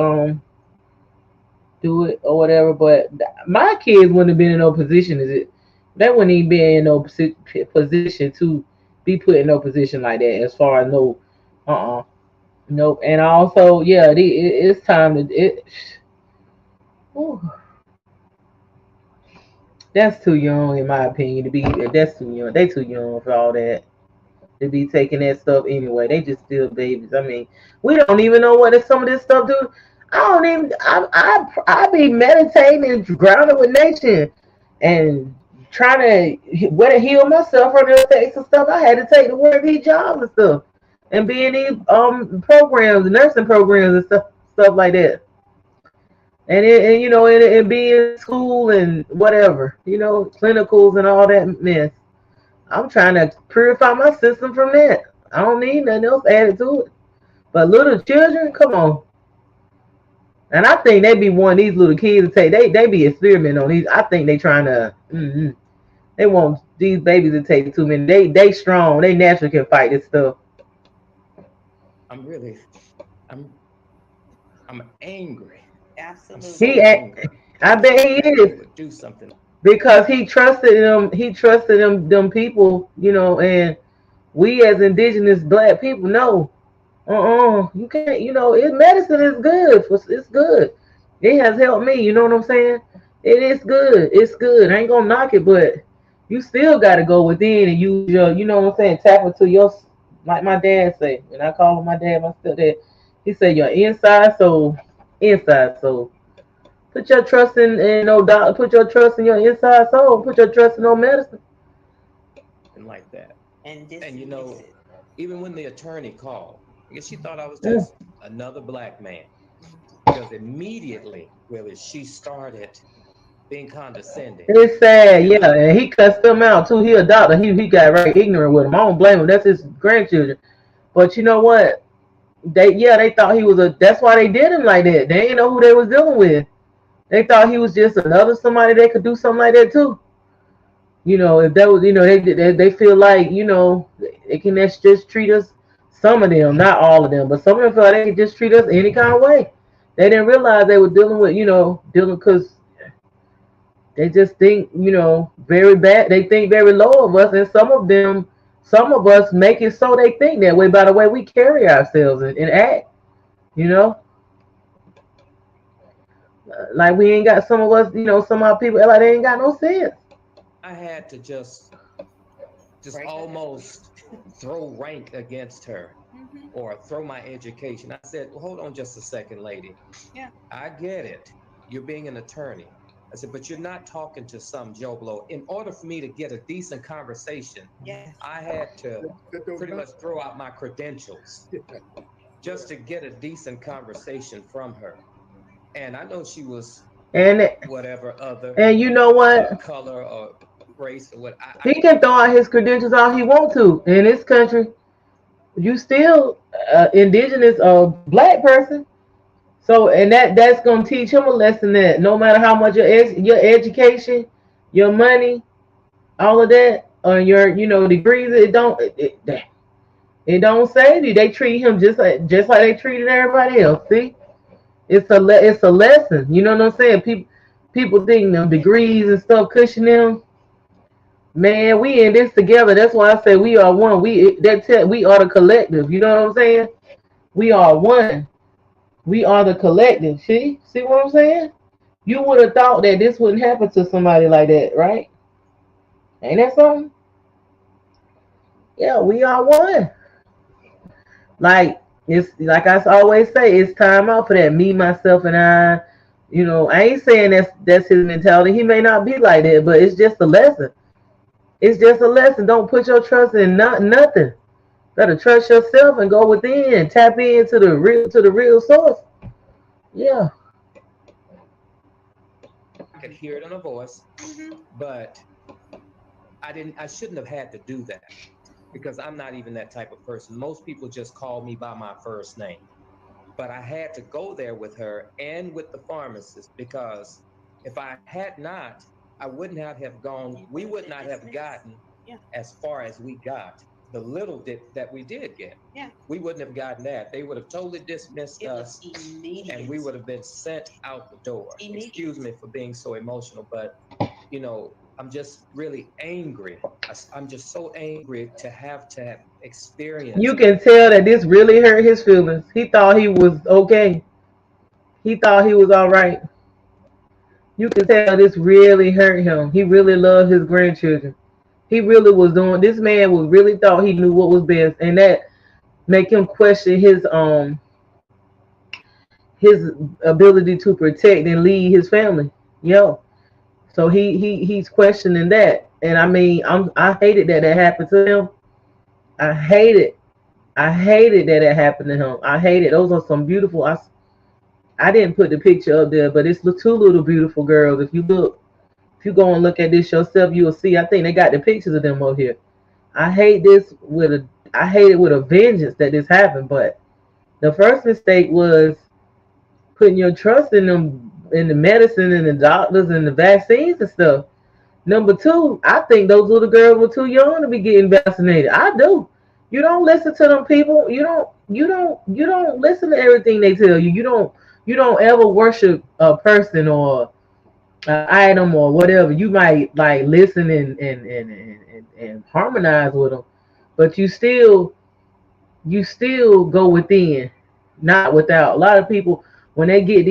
[SPEAKER 1] do it or whatever, but my kids wouldn't have been in no position as it. They wouldn't even be in no position to be put in no position like that. As far as no, nope. And also, yeah, it's time to it. Whew. That's too young, in my opinion, to be. That's too young. They too young for all that to be taking that stuff anyway. They just still babies. I mean, we don't even know what some of this stuff do. I don't even. I be meditating and grounded with nature and trying to heal myself from the effects of stuff I had to take to work these jobs and stuff, and be in these programs, nursing programs and stuff like that. And be in school and whatever, clinicals and all that mess. I'm trying to purify my system from that. I don't need nothing else added to it. But little children, come on. And I think they be wanting these little kids to take. They be experimenting on these. I think they trying to. They want these babies to take too many. They strong. They naturally can fight this stuff.
[SPEAKER 7] I'm angry.
[SPEAKER 8] Absolutely.
[SPEAKER 1] I bet he is.
[SPEAKER 7] Would do something
[SPEAKER 1] because he trusted them. He trusted them people. And we as indigenous black people know. You can't. Medicine is good. It's good. It has helped me. You know what I'm saying? It is good. It's good. I ain't gonna knock it, but you still got to go within and use your, you know what I'm saying, tap into your, like my dad say, and I call him my dad, my stepdad. He said your inside soul, inside soul. Put your trust in no doctor. Put your trust in your inside soul. Put your trust in no medicine.
[SPEAKER 7] And like that.
[SPEAKER 8] And
[SPEAKER 7] And you know, even when the attorney called, I guess she thought I was
[SPEAKER 1] Mm.
[SPEAKER 7] just another black man. Because immediately, really, she started being condescending.
[SPEAKER 1] It's sad,
[SPEAKER 7] And
[SPEAKER 1] yeah. And he cussed them out too. He a doctor. He got right ignorant with him. I don't blame him. That's his grandchildren. But you know what? They thought he was a. That's why they did him like that. They didn't know who they was dealing with. They thought he was just another somebody they could do something like that too. You know, if that was, you know, they feel like, you know, they can just treat us. Some of them, not all of them, but some of them feel like they can just treat us any kind of way. They didn't realize they were dealing with, you know, dealing because they just think, you know, very bad. They think very low of us, and some of us make it so they think that way by the way we carry ourselves and act. You know, like we ain't got some of us. You know, some of our people like they ain't got no sense.
[SPEAKER 7] I had to just almost throw rank against her or throw my education. I said, well, hold on just a second, lady.
[SPEAKER 8] Yeah.
[SPEAKER 7] I get it. You're being an attorney. I said, but you're not talking to some Joe Blow. In order for me to get a decent conversation,
[SPEAKER 8] Yes.
[SPEAKER 7] I had to pretty much throw out my credentials just to get a decent conversation from her. And I know she was
[SPEAKER 1] And
[SPEAKER 7] whatever other
[SPEAKER 1] and you know what?
[SPEAKER 7] color or race or what.
[SPEAKER 1] He can throw out his credentials all he want to. In this country, you still indigenous or black person. So and that's gonna teach him a lesson that no matter how much your education, your money, all of that, or your degrees, it don't save you. They treat him just like they treated everybody else. See, it's a lesson. You know what I'm saying? People think them degrees and stuff cushion them. Man, we in this together. That's why I say we are one. We are the collective. You know what I'm saying? We are one. We are the collective. See what I'm saying? You would have thought that this wouldn't happen to somebody like that, right? Ain't that something? Yeah, we are one. Like it's like I always say, it's time out for that me, myself, and I. You know, I ain't saying that's his mentality. He may not be like that, but it's just a lesson. It's just a lesson. Don't put your trust in nothing. Better trust yourself and go within and tap into the real source. Yeah.
[SPEAKER 7] I could hear it in her voice, but I shouldn't have had to do that because I'm not even that type of person. Most people just call me by my first name. But I had to go there with her and with the pharmacist because if I had not, I would not have gone, we would not have gotten as far as we got. The little that we did get, we wouldn't have gotten that. They would have totally dismissed us and we would have been sent out the door. Excuse me for being so emotional, but you know, I'm just really angry. I'm just so angry to have
[SPEAKER 1] You
[SPEAKER 7] experienced.
[SPEAKER 1] can tell that this really hurt his feelings. He thought he was okay. He thought he was all right. You can tell this really hurt him. He really loved his grandchildren. He really was doing. This man was really thought he knew what was best, and that make him question his ability to protect and lead his family. Yo, so he's questioning that, and I mean, I hated that happened to him. I hate it. I hated that it happened to him. I hate it. Those are some beautiful. I didn't put the picture up there, but it's the two little beautiful girls. If you go and look at this yourself, you will see. I think they got the pictures of them over here. I hate this I hate it with a vengeance that this happened. But the first mistake was putting your trust in them, in the medicine and the doctors and the vaccines and stuff. Number two, I think those little girls were too young to be getting vaccinated. I do. You don't listen to them people. You don't listen to everything they tell you. You don't ever worship a person or an item or whatever. You might like listen and harmonize with them, but you still go within, not without. A lot of people when they get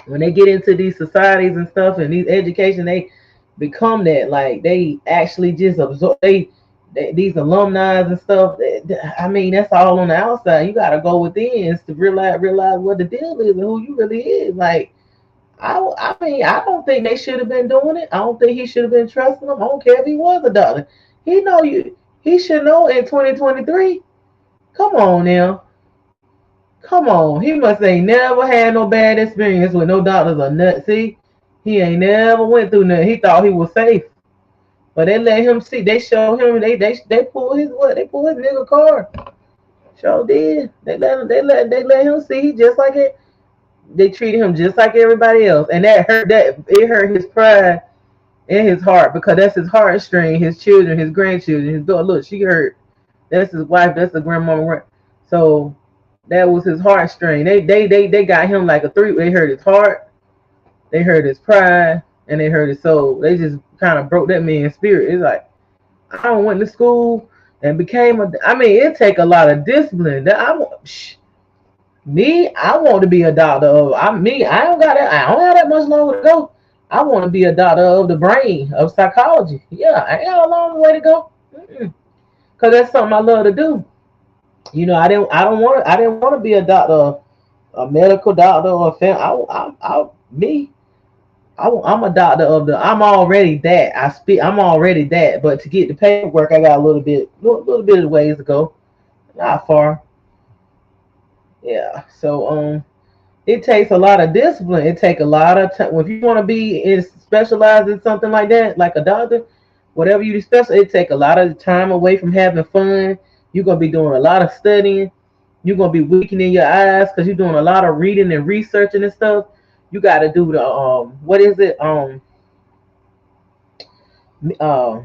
[SPEAKER 1] when they get into these societies and stuff and these education, they become that. Like they actually just absorb. They these alumni and stuff. I mean, that's all on the outside. You got to go within to realize what the deal is and who you really is. Like I mean, I don't think they should have been doing it. I don't think he should have been trusting them. I don't care if he was a doctor. He know you. He should know in 2023. Come on now. Come on. He must ain't never had no bad experience with no doctors or nothing. See, he ain't never went through nothing. He thought he was safe. But they let him see. They showed him. They pulled his what? They pulled his nigga car. Sure did. They let him see. He just like it. They treated him just like everybody else, and it hurt his pride in his heart because that's his heartstring. His children, his grandchildren, his daughter. Look, she hurt. That's his wife. That's the grandmama. So that was his heartstring. They got him like a three. They hurt his heart. They hurt his pride, and they hurt his soul. They just kind of broke that man's spirit. It's like I don't went to school and became a. I mean, it take a lot of discipline. I want to be a doctor of. I don't got that. I don't have that much longer to go. I want to be a doctor of the brain of psychology. Yeah, I ain't got a long way to go. Cause that's something I love to do. You know, I didn't want to be a doctor, a medical doctor, or a me. I'm a doctor of the. I'm already that. I'm already that. But to get the paperwork, I got little bit of ways to go. Not far. Yeah. So it takes a lot of discipline. It takes a lot of time. If you want to be specialized in something like that, like a doctor, whatever you special, it take a lot of time away from having fun. You're gonna be doing a lot of studying. You're gonna be weakening your eyes because you're doing a lot of reading and researching and stuff. You got to do the what is it uh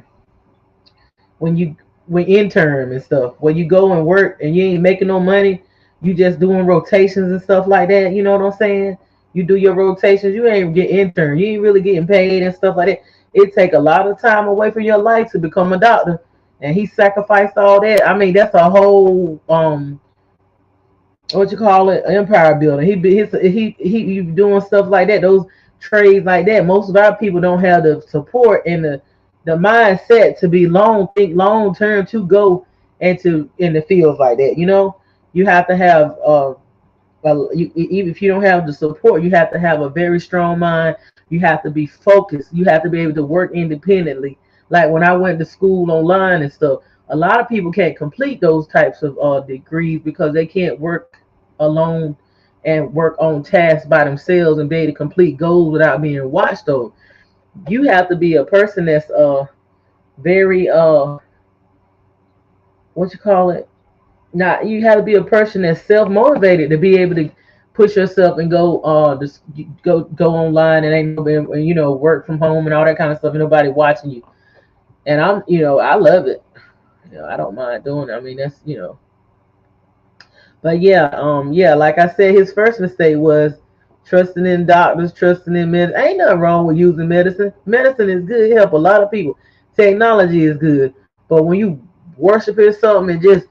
[SPEAKER 1] when you when intern and stuff where you go and work and you ain't making no money. You just doing rotations and stuff like that. You know what I'm saying? You do your rotations. You ain't get intern. You ain't really getting paid and stuff like that. It take a lot of time away from your life to become a doctor, and he sacrificed all that. I mean, that's a whole what you call it, empire building. He doing stuff like that. Those trades like that. Most of our people don't have the support and the mindset to be think long term to go into in the fields like that. You know, you have to have even if you don't have the support, you have to have a very strong mind. You have to be focused. You have to be able to work independently. Like when I went to school online and stuff, a lot of people can't complete those types of degrees because they can't work alone and work on tasks by themselves and be able to complete goals without being watched over. You have to be a person that's very what you call it, not you have to be a person that's self motivated to be able to push yourself and go just go online and ain't nobody, you know, work from home and all that kind of stuff and nobody watching you. And I love it. You know, I don't mind doing it. I mean, that's, but yeah, yeah, like I said, his first mistake was trusting in doctors, trusting in medicine. Ain't nothing wrong with using medicine. Medicine is good, it help a lot of people. Technology is good, but when you worshiping something and just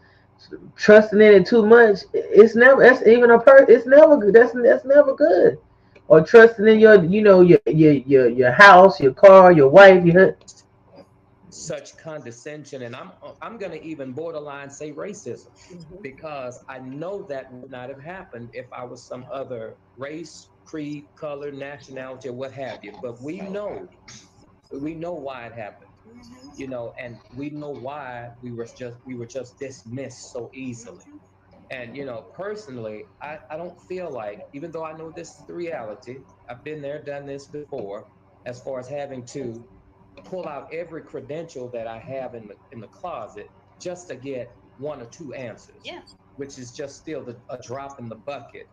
[SPEAKER 1] trusting in it too much, it's never. That's even a per. It's never good. That's never good. Or trusting in your, your house, your car, your wife, your.
[SPEAKER 7] Such condescension, and I'm going to even borderline say racism, because I know that would not have happened if I was some other race, creed, color, nationality, or what have you. But we know why it happened, and we know why we were just dismissed so easily. And personally, I don't feel like, even though I know this is the reality, I've been there, done this before, as far as having to pull out every credential that I have in the closet just to get one or two answers.
[SPEAKER 8] Yeah.
[SPEAKER 7] Which is just still a drop in the bucket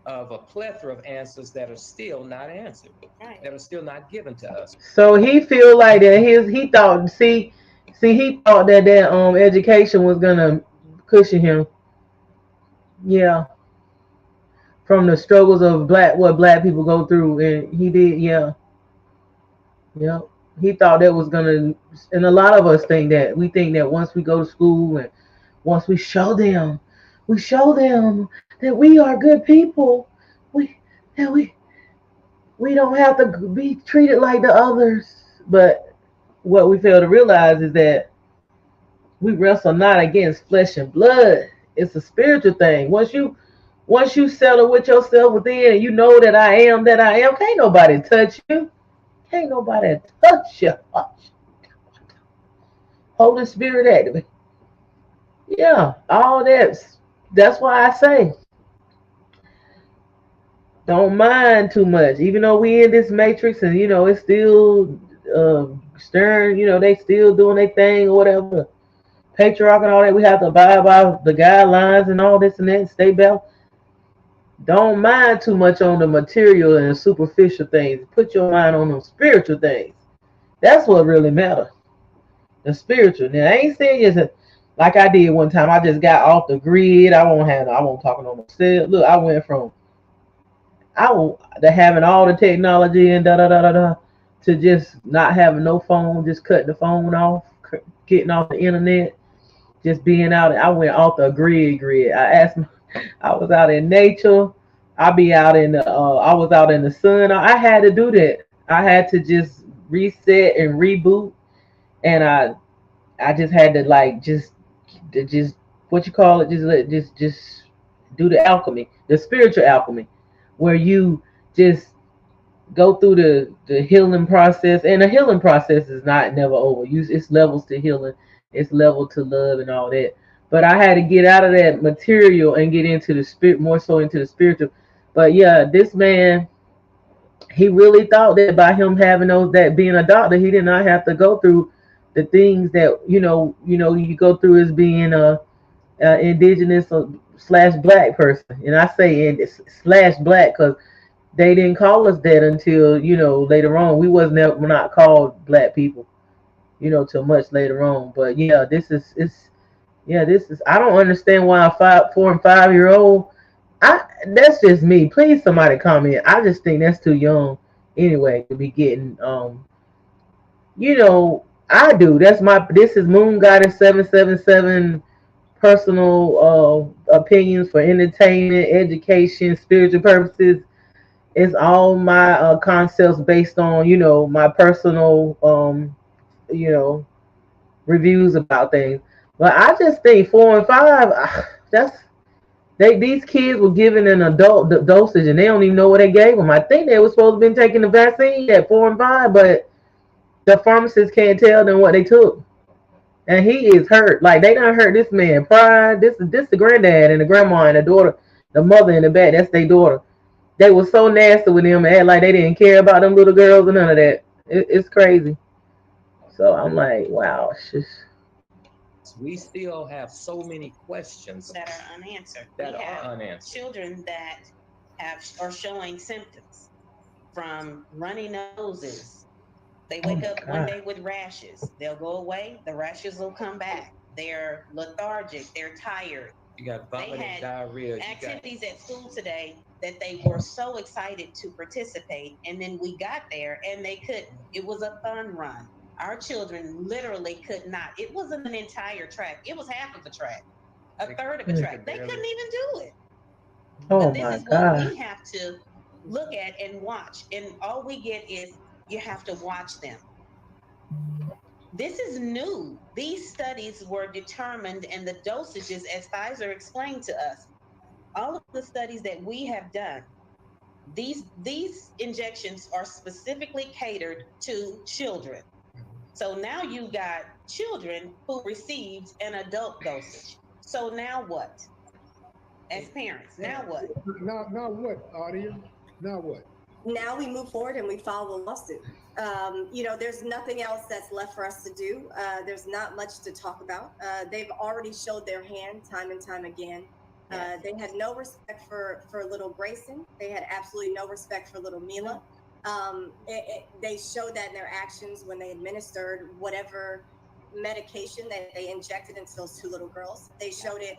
[SPEAKER 7] of a plethora of answers that are still not answered,
[SPEAKER 8] Right.
[SPEAKER 7] that are still not given to us.
[SPEAKER 1] So he feel like that he thought he thought that education was gonna cushion him. Yeah, from the struggles of what black people go through, and he did. Yeah, yeah. He thought that was gonna, and a lot of us think that. We think that once we go to school and once we show them that we are good people. We that we. We don't have to be treated like the others. But what we fail to realize is that we wrestle not against flesh and blood. It's a spiritual thing. Once you settle with yourself within and you know that I am, can't nobody touch you. Can't nobody touch you. Holy Spirit activate. Yeah, all that's why I say don't mind too much. Even though we in this matrix and it's still stern, they still doing their thing or whatever. Patriarch and all that, we have to abide by the guidelines and all this and that and stay balanced. Don't mind too much on the material and superficial things. Put your mind on the spiritual things. That's what really matters. The spiritual. Now I ain't saying just like I did one time. I just got off the grid. I won't talk on myself. Look, I went from to having all the technology and da da da da da to just not having no phone, just cutting the phone off, getting off the internet, just being out. I went off the grid. I was out in nature. I be out in the. I was out in the sun. I had to do that. I had to just reset and reboot, and I just had to like just what you call it, just do the alchemy, the spiritual alchemy, where you just go through the healing process, and the healing process is not never over. It's levels to healing, it's level to love and all that. But I had to get out of that material and get into the spirit, more so into the spiritual. But yeah, this man, he really thought that by him having those, that being a doctor, he did not have to go through the things that you go through as being a indigenous or slash black person. And I say slash black because they didn't call us that until later on. We was never not called black people, till much later on. But yeah, this is. I don't understand why a 4 and 5 year old. That's just me. Please, somebody comment. I just think that's too young, anyway, to be getting. I do. That's my. This is Moon Goddess 777 personal opinions for entertainment, education, spiritual purposes. It's all my concepts based on my personal you know reviews about things. But I just think 4 and 5. That's these kids were given an adult dosage and they don't even know what they gave them. I think they were supposed to have been taking the vaccine at 4 and 5, but the pharmacist can't tell them what they took. And he is hurt. Like they done hurt this man pride. This the granddad and the grandma and the daughter, the mother in the back. That's their daughter. They were so nasty with him and act like they didn't care about them little girls and none of that. It's crazy. So I'm like, wow. It's just,
[SPEAKER 7] we still have so many questions
[SPEAKER 8] that are unanswered.
[SPEAKER 7] That we are unanswered.
[SPEAKER 8] Children that are showing symptoms from runny noses. They wake up one day with rashes. They'll go away. The rashes will come back. They're lethargic. They're tired.
[SPEAKER 7] You got vomiting, diarrhea.
[SPEAKER 8] Activities at school today that they were so excited to participate, and then we got there and they couldn't. It was a fun run. Our children literally could not. It wasn't an entire track. It was half of a track, a third of a track. They couldn't even do it.
[SPEAKER 1] oh
[SPEAKER 8] But this
[SPEAKER 1] my
[SPEAKER 8] is
[SPEAKER 1] God.
[SPEAKER 8] what we have to look at and watch. And all we get is you have to watch them. This is new. These studies were determined, and the dosages, as Pfizer explained to us, all of the studies that we have done, these injections are specifically catered to children. So now you got children who received an adult dosage. So now what? As parents, now what?
[SPEAKER 5] Now what, Audia? Now what?
[SPEAKER 9] Now we move forward and we file the lawsuit. There's nothing else that's left for us to do. There's not much to talk about. They've already showed their hand time and time again. They had no respect for little Grayson. They had absolutely no respect for little Mila. They showed that in their actions when they administered whatever medication that they injected into those two little girls. They showed it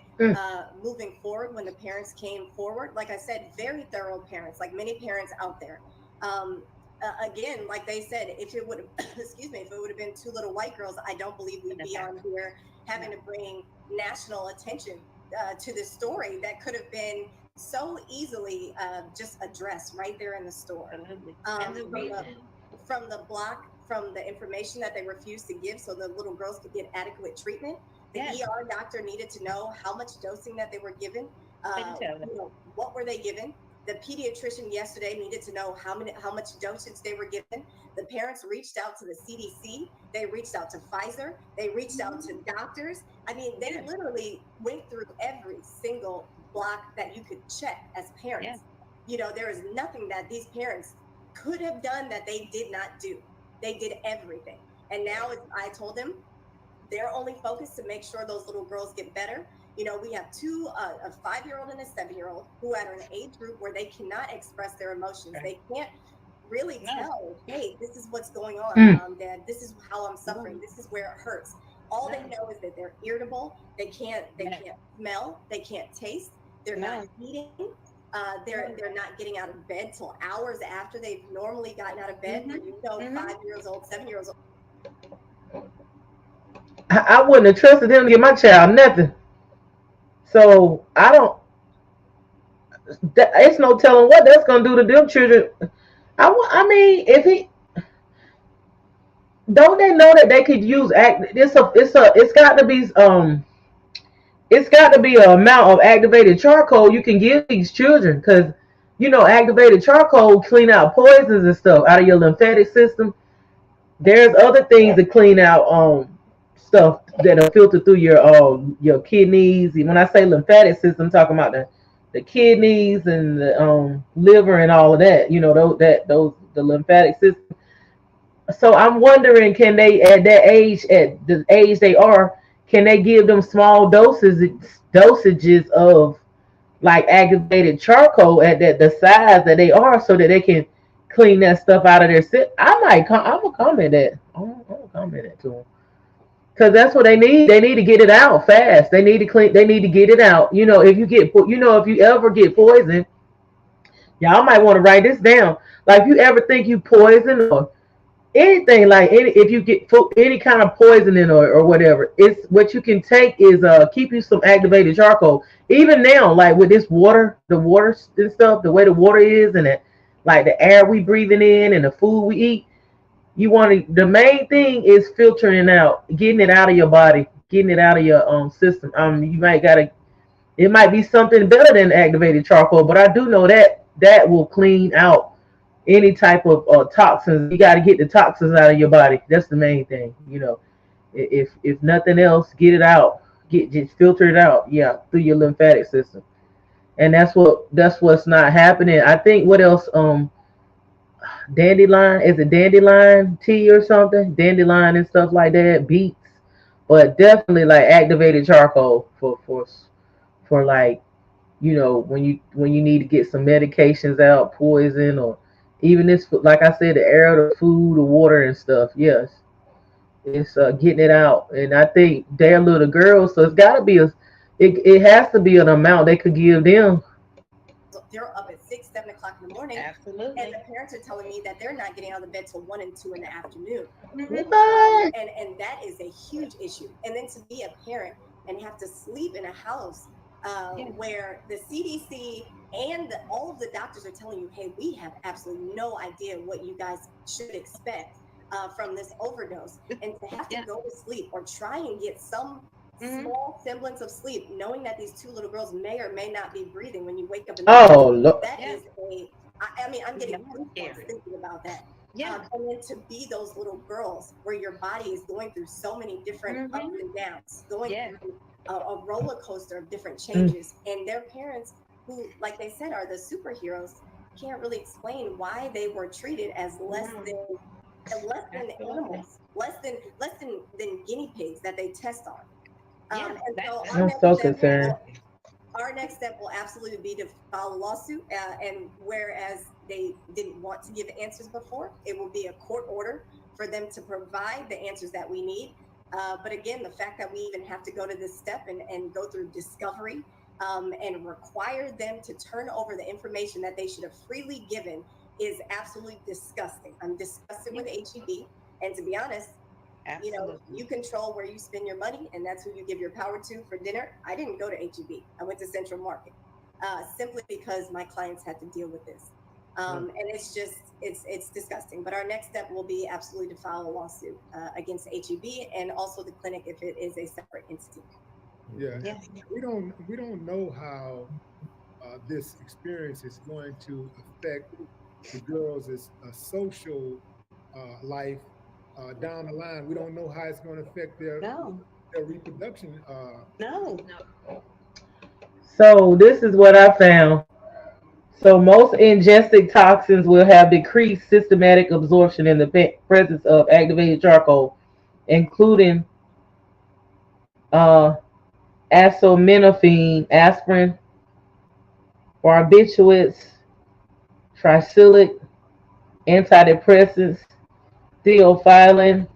[SPEAKER 9] moving forward when the parents came forward. Like I said, very thorough parents, like many parents out there. Again, like they said, if it would have, excuse me, if it would have been two little white girls, I don't believe we'd be on here having to bring national attention to this story that could have been so easily just addressed right there in the store. From the block, from the information that they refused to give so the little girls could get adequate treatment. The ER doctor needed to know how much dosing that they were given. What were they given? The pediatrician yesterday needed to know how much dosage they were given. The parents reached out to the CDC. They reached out to Pfizer. They reached out to doctors. I mean, they literally went through every single block that you could check as parents. There is nothing that these parents could have done that they did not do. They did everything. And now I told them their only focus to make sure those little girls get better. We have a 5-year-old and a 7-year-old who are in an age group where they cannot express their emotions. They can't really tell, hey, this is what's going on, Dad. This is how I'm suffering. This is where it hurts. All they know is that they're irritable. They can't smell. They can't taste. They're not eating. They're not getting out of bed till hours after they've normally gotten out of bed. 5 years old, 7 years old.
[SPEAKER 1] I wouldn't have trusted them to give my child nothing. So I don't. It's no telling what that's gonna do to them children. I mean, if he don't, they know that they could use it's got to be it's got to be an amount of activated charcoal you can give these children, because activated charcoal clean out poisons and stuff out of your lymphatic system. There's other things to clean out stuff that'll filter through your kidneys. When I say lymphatic system, I'm talking about the kidneys and the liver and all of that. The lymphatic system. So I'm wondering, can they at the age they are, can they give them small dosages of like activated charcoal at the size that they are, so that they can clean that stuff out of their system? I'm gonna comment that. I'm gonna comment that to them, because that's what they need. They need to get it out fast. They need to clean. They need to get it out. If you ever get poisoned, y'all might want to write this down. Like, if you ever think you poisoned or anything, like if you get any kind of poisoning or whatever, it's what you can take is keep you some activated charcoal. Even now, like with this water, the water and stuff, the way the water is, and it, like the air we breathing in and the food we eat, the main thing is filtering out, getting it out of your body, getting it out of your system. It might be something better than activated charcoal, but I do know that will clean out any type of toxins. You got to get the toxins out of your body. That's the main thing. If nothing else, get it out. Just filter it out. Yeah, through your lymphatic system. And that's what's not happening. I think what else? Dandelion, is it dandelion tea or something? Dandelion and stuff like that. Beets, but definitely like activated charcoal for like, when you need to get some medications out, poison, or even this, like I said, the air, the food, the water and stuff. Yes, it's getting it out. And I think they're little girls, so it's got to be it has to be an amount they could give them.
[SPEAKER 9] They're up at 6, 7 o'clock in the morning.
[SPEAKER 8] Absolutely.
[SPEAKER 9] And the parents are telling me that they're not getting out of bed till 1 and 2 in the afternoon. And that is a huge issue. And then to be a parent and have to sleep in a house where the CDC and all of the doctors are telling you, hey, we have absolutely no idea what you guys should expect from this overdose. And to have to go to sleep or try and get some small semblance of sleep, knowing that these two little girls may or may not be breathing when you wake up in the morning. That is I'm getting thinking about that. And then to be those little girls where your body is going through so many different ups and downs, going through a roller coaster of different changes, and their parents, who, like they said, are the superheroes, can't really explain why they were treated as less than animals, less than guinea pigs that they test on. And so
[SPEAKER 1] I'm so concerned.
[SPEAKER 9] Our next step will absolutely be to file a lawsuit, and whereas they didn't want to give answers before, it will be a court order for them to provide the answers that we need. But again, the fact that we even have to go to this step and go through discovery and require them to turn over the information that they should have freely given is absolutely disgusting. I'm disgusted with HEB, and to be honest, you control where you spend your money, and that's who you give your power to for dinner. I didn't go to HEB. I went to Central Market. simply because my clients had to deal with this. And it's just, it's disgusting. But our next step will be absolutely to file a lawsuit against HEB and also the clinic if it is a separate entity.
[SPEAKER 5] Yeah. We don't know how this experience is going to affect the girls' social life down the line. We don't know how it's going to affect their reproduction.
[SPEAKER 8] No.
[SPEAKER 1] So this is what I found. So most ingested toxins will have decreased systematic absorption in the presence of activated charcoal, including uh, acetaminophen, aspirin, barbiturates, tricyclic, antidepressants, theophylline,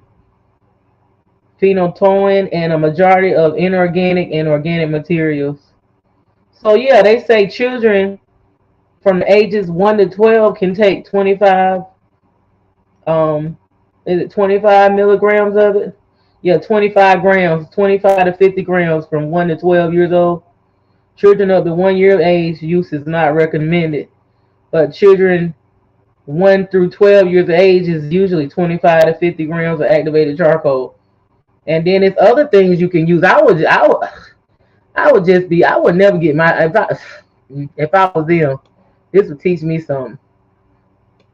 [SPEAKER 1] phenytoin, and a majority of inorganic and organic materials. So yeah, they say children from the ages 1 to 12 can take 25 um is it 25 milligrams of it? Yeah, 25 grams, 25 to 50 grams from 1 to 12 years old. Children up to 1 year of age use is not recommended, but children 1 through 12 years of age is usually 25 to 50 grams of activated charcoal. And then there's other things you can use. I would just be. I would never get my if I was them. This would teach me something.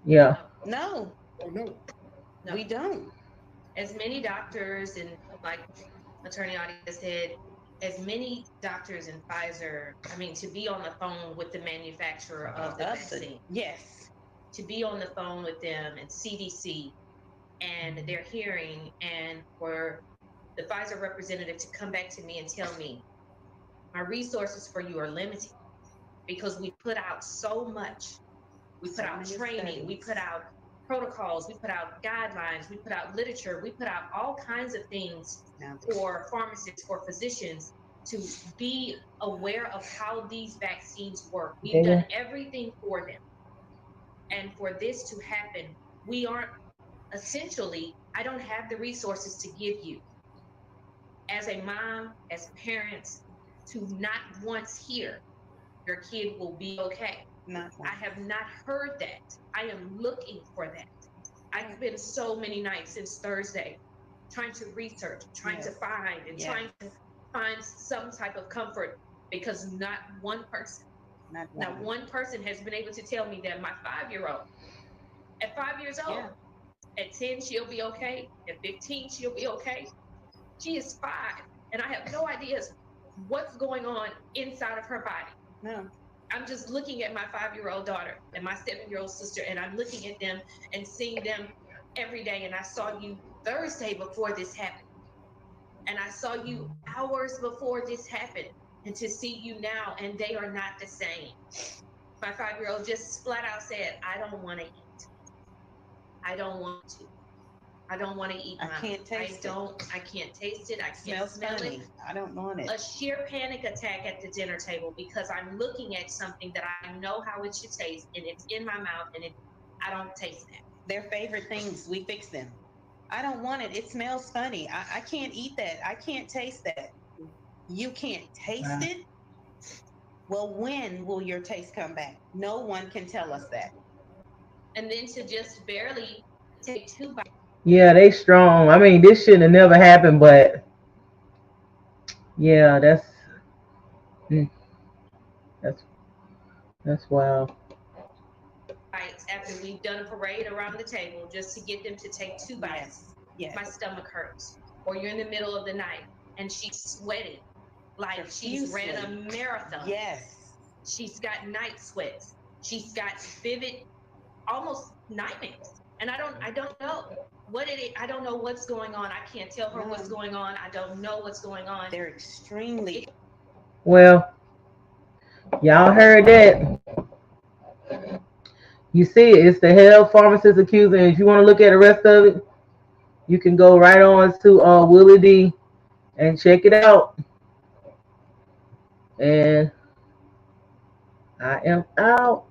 [SPEAKER 1] Yeah.
[SPEAKER 8] No.
[SPEAKER 5] Oh no.
[SPEAKER 8] We don't.
[SPEAKER 6] As many doctors, and like Attorney Audia said, as many doctors in Pfizer, I mean, to be on the phone with the manufacturer of the vaccine.
[SPEAKER 8] Yes.
[SPEAKER 6] To be on the phone with them and CDC and their hearing, and for the Pfizer representative to come back to me and tell me, my resources for you are limited because we put out so much. We put out training, we put out protocols, we put out guidelines, we put out literature, we put out all kinds of things for pharmacists, for physicians to be aware of how these vaccines work. We've done everything for them. And for this to happen, we aren't essentially, I don't have the resources to give you. As a mom, as parents, to not once hear your kid will be okay. I have not heard that. I am looking for that. I've spent so many nights since Thursday trying to research, trying to find, and trying to find some type of comfort, because not one person has been able to tell me that my 5-year-old, at 5 years old, at 10, she'll be okay. At 15, she'll be okay. She is 5, and I have no idea what's going on inside of her body.
[SPEAKER 8] No.
[SPEAKER 6] I'm just looking at my 5-year-old daughter and my 7-year-old sister, and I'm looking at them and seeing them every day. And I saw you Thursday before this happened. And I saw you hours before this happened. And to see you now, and they are not the same. My 5-year-old just flat out said, I don't want to eat. I don't want to. I don't want to eat.
[SPEAKER 8] I can't taste it.
[SPEAKER 6] I can't taste it. I can't smell it.
[SPEAKER 8] I don't want it.
[SPEAKER 6] A sheer panic attack at the dinner table because I'm looking at something that I know how it should taste, and it's in my mouth, and I don't taste that.
[SPEAKER 8] Their favorite things, we fix them. I don't want it. It smells funny. I can't eat that. I can't taste that. You can't taste it? Well, when will your taste come back? No one can tell us that.
[SPEAKER 6] And then to just barely take 2 bites.
[SPEAKER 1] Yeah, they strong. I mean, this shouldn't have never happened, but yeah, that's wild.
[SPEAKER 6] Bites after we've done a parade around the table just to get them to take 2 bites.
[SPEAKER 8] Yes.
[SPEAKER 6] My stomach hurts. Or you're in the middle of the night and she's sweating like she's ran a marathon.
[SPEAKER 8] Yes.
[SPEAKER 6] She's got night sweats. She's got vivid, almost nightmares. And I don't know what it is. I don't know what's going on. I can't tell her what's going on. I don't know what's going on.
[SPEAKER 8] They're extremely.
[SPEAKER 1] Well, y'all heard that. You see it. It's the Heb Pharmacist accuser. And if you want to look at the rest of it, you can go right on to Willie D and check it out. And I am out.